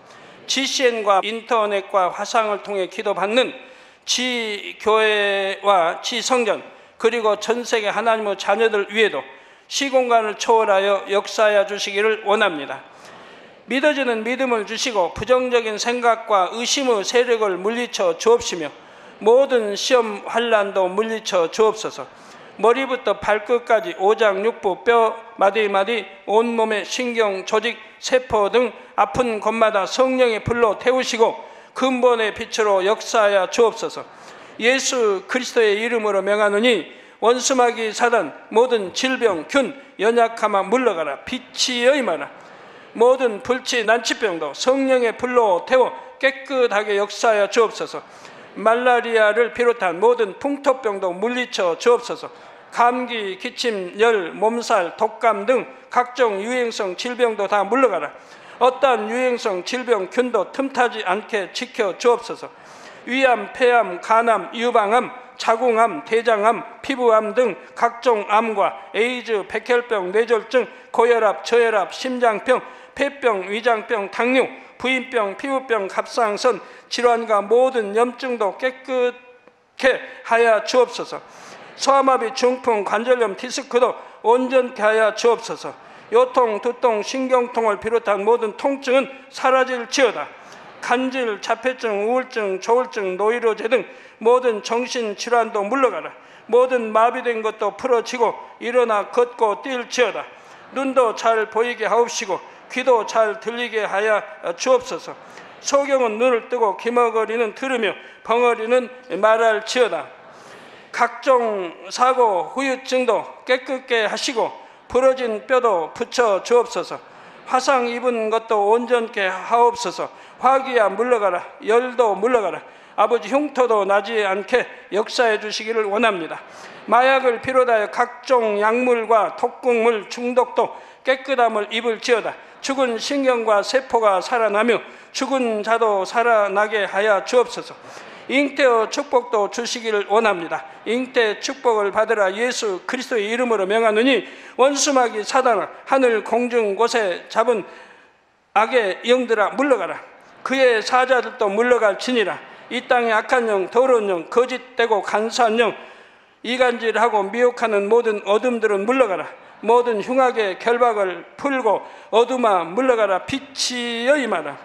GCN과 인터넷과 화상을 통해 기도 받는 지교회와 지성전 그리고 전 세계 하나님의 자녀들 위에도 시공간을 초월하여 역사하여 주시기를 원합니다. 믿어지는 믿음을 주시고 부정적인 생각과 의심의 세력을 물리쳐 주옵시며 모든 시험 환난도 물리쳐 주옵소서. 머리부터 발끝까지 오장육부 뼈 마디마디 온몸의 신경 조직 세포 등 아픈 곳마다 성령의 불로 태우시고 근본의 빛으로 역사하여 주옵소서. 예수 그리스도의 이름으로 명하노니 원수마귀 사단 모든 질병 균 연약함아 물러가라. 빛이 임하라. 모든 불치 난치병도 성령의 불로 태워 깨끗하게 역사하여 주옵소서. 말라리아를 비롯한 모든 풍토병도 물리쳐 주옵소서. 감기, 기침, 열, 몸살, 독감 등 각종 유행성 질병도 다 물러가라. 어떠한 유행성 질병 균도 틈타지 않게 지켜 주옵소서. 위암, 폐암, 간암, 유방암, 자궁암, 대장암, 피부암 등 각종 암과 에이즈, 백혈병, 뇌졸중, 고혈압, 저혈압, 심장병, 폐병, 위장병, 당뇨, 부인병, 피부병, 갑상선 질환과 모든 염증도 깨끗게 하여 주옵소서. 소아마비, 중풍, 관절염, 디스크도 온전케 하여 주옵소서. 요통, 두통, 신경통을 비롯한 모든 통증은 사라질지어다. 간질, 자폐증, 우울증, 조울증, 노이로제 등 모든 정신질환도 물러가라. 모든 마비된 것도 풀어지고 일어나 걷고 뛸지어다. 눈도 잘 보이게 하옵시고 귀도 잘 들리게 하여 주옵소서. 소경은 눈을 뜨고 기머거리는 들으며 벙어리는 말할지어다. 각종 사고, 후유증도 깨끗게 하시고 부러진 뼈도 붙여 주옵소서. 화상 입은 것도 온전케 하옵소서. 화기야 물러가라. 열도 물러가라. 아버지 흉터도 나지 않게 역사해 주시기를 원합니다. 마약을 비롯하여 각종 약물과 독극물 중독도 깨끗함을 입을지어다. 죽은 신경과 세포가 살아나며 죽은 자도 살아나게 하여 주옵소서. 잉태의 축복도 주시기를 원합니다. 잉태 축복을 받으라. 예수 그리스도의 이름으로 명하노니 원수마귀 사단아 하늘 공중 곳에 잡은 악의 영들아 물러가라. 그의 사자들도 물러갈지니라. 이 땅의 악한 영, 더러운 영, 거짓되고 간사한 영, 이간질하고 미혹하는 모든 어둠들은 물러가라. 모든 흉악의 결박을 풀고 어둠아 물러가라. 빛이여 임하라.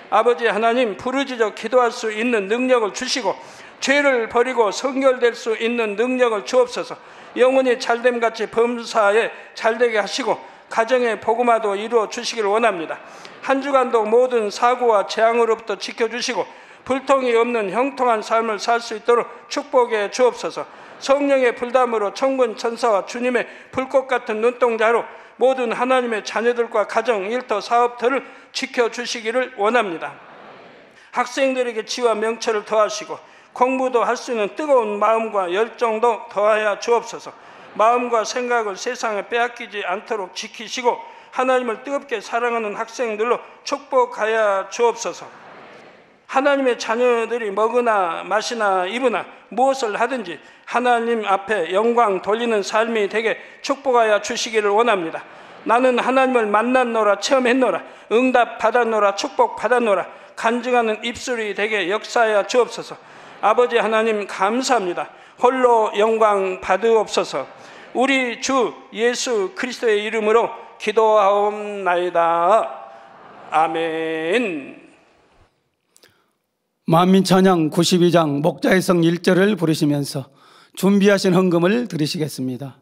아버지 하나님, 부르짖어 기도할 수 있는 능력을 주시고 죄를 버리고 성결될 수 있는 능력을 주옵소서. 영혼이 잘됨같이 범사에 잘되게 하시고 가정의 복음화도 이루어 주시기를 원합니다. 한 주간도 모든 사고와 재앙으로부터 지켜주시고 불통이 없는 형통한 삶을 살 수 있도록 축복해 주옵소서. 성령의 불담으로 천군 천사와 주님의 불꽃 같은 눈동자로 모든 하나님의 자녀들과 가정, 일터, 사업터를 지켜주시기를 원합니다. 학생들에게 지와 명철을 더하시고 공부도 할 수 있는 뜨거운 마음과 열정도 더하여 주옵소서. 마음과 생각을 세상에 빼앗기지 않도록 지키시고 하나님을 뜨겁게 사랑하는 학생들로 축복하여 주옵소서. 하나님의 자녀들이 먹으나 마시나 입으나 무엇을 하든지 하나님 앞에 영광 돌리는 삶이 되게 축복하여 주시기를 원합니다. 나는 하나님을 만났노라, 체험했노라, 응답 받았노라, 축복 받았노라, 간증하는 입술이 되게 역사하여 주옵소서. 아버지 하나님 감사합니다. 홀로 영광 받으옵소서. 우리 주 예수 그리스도의 이름으로 기도하옵나이다. 아멘. 만민찬양 92장 목자의 성 1절을 부르시면서 준비하신 헌금을 드리시겠습니다.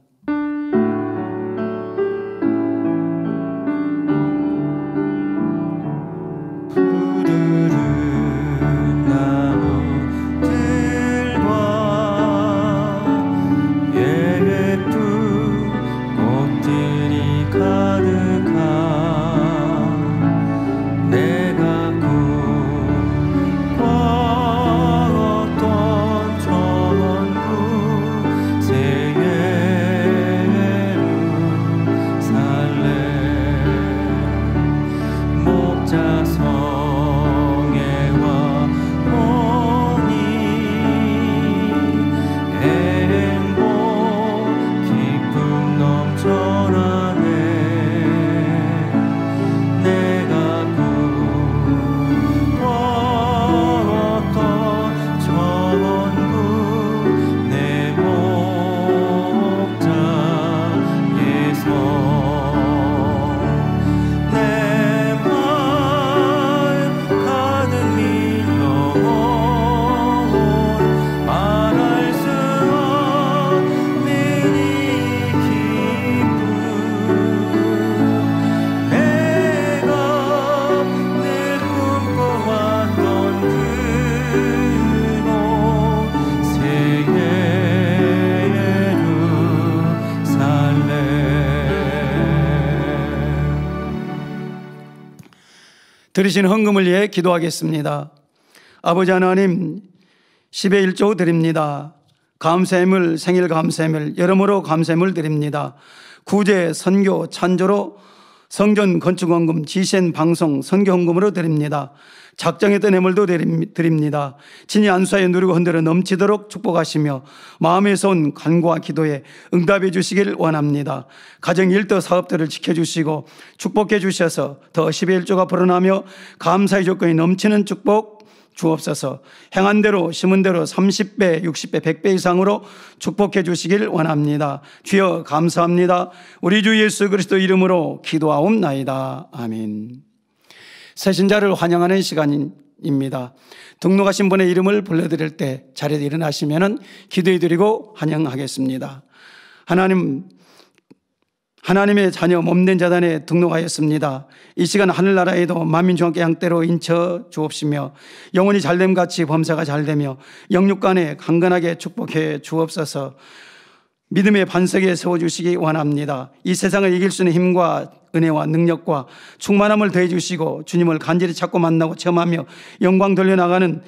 드리신 헌금을 위해 기도하겠습니다. 아버지 하나님, 10의 1조 드립니다. 감사함을, 생일 감사함을 여러모로 감사함을 드립니다. 구제, 선교, 찬조로 성전 건축헌금, 지센 방송, 선교헌금으로 드립니다. 작정했던 해물도 드립니다. 진이 안수하여 누리고 흔들어 넘치도록 축복하시며 마음에서 온 간구와 기도에 응답해 주시길 원합니다. 가정 일터 사업들을 지켜주시고 축복해 주셔서 더 10의 1조가 불어나며 감사의 조건이 넘치는 축복 주옵소서. 행한 대로 심은 대로 30배, 60배, 100배 이상으로 축복해 주시길 원합니다. 주여 감사합니다. 우리 주 예수 그리스도 이름으로 기도하옵나이다. 아멘. 새신자를 환영하는 시간입니다. 등록하신 분의 이름을 불러드릴 때 자리에 일어나시면 기도해드리고 환영하겠습니다. 하나님의 자녀 몸된 자단에 등록하였습니다. 이 시간 하늘나라에도 만민중앙교회 양떼로 인쳐 주옵시며 영혼이 잘됨같이 범사가 잘되며 영육간에 강건하게 축복해 주옵소서. 믿음의 반석에 세워주시기 원합니다. 이 세상을 이길 수 있는 힘과 은혜와 능력과 충만함을 더해주시고 주님을 간절히 찾고 만나고 체험하며 영광 돌려나가는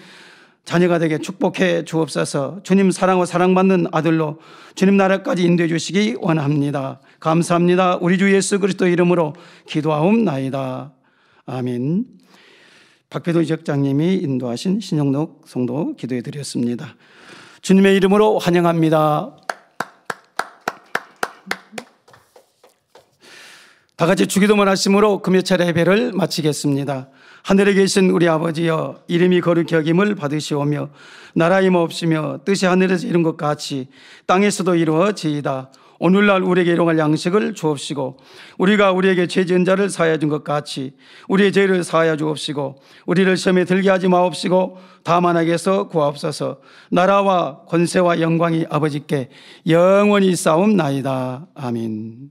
자녀가 되게 축복해 주옵소서. 주님 사랑과 사랑받는 아들로 주님 나라까지 인도해 주시기 원합니다. 감사합니다. 우리 주 예수 그리스도 이름으로 기도하옵나이다. 아멘. 박배도 이적장님이 인도하신 신영록 성도 기도해 드렸습니다. 주님의 이름으로 환영합니다. 다 같이 주기도문 하심으로 금요철 예배를 마치겠습니다. 하늘에 계신 우리 아버지여, 이름이 거룩히 여김을 받으시오며 나라 임하옵시며 뜻이 하늘에서 이룬 것 같이 땅에서도 이루어지이다. 오늘날 우리에게 일용할 양식을 주옵시고 우리가 우리에게 죄 지은 자를 사하여 준 것 같이 우리의 죄를 사하여 주옵시고 우리를 시험에 들게 하지 마옵시고 다만 악에서 구하옵소서. 나라와 권세와 영광이 아버지께 영원히 싸움나이다. 아멘.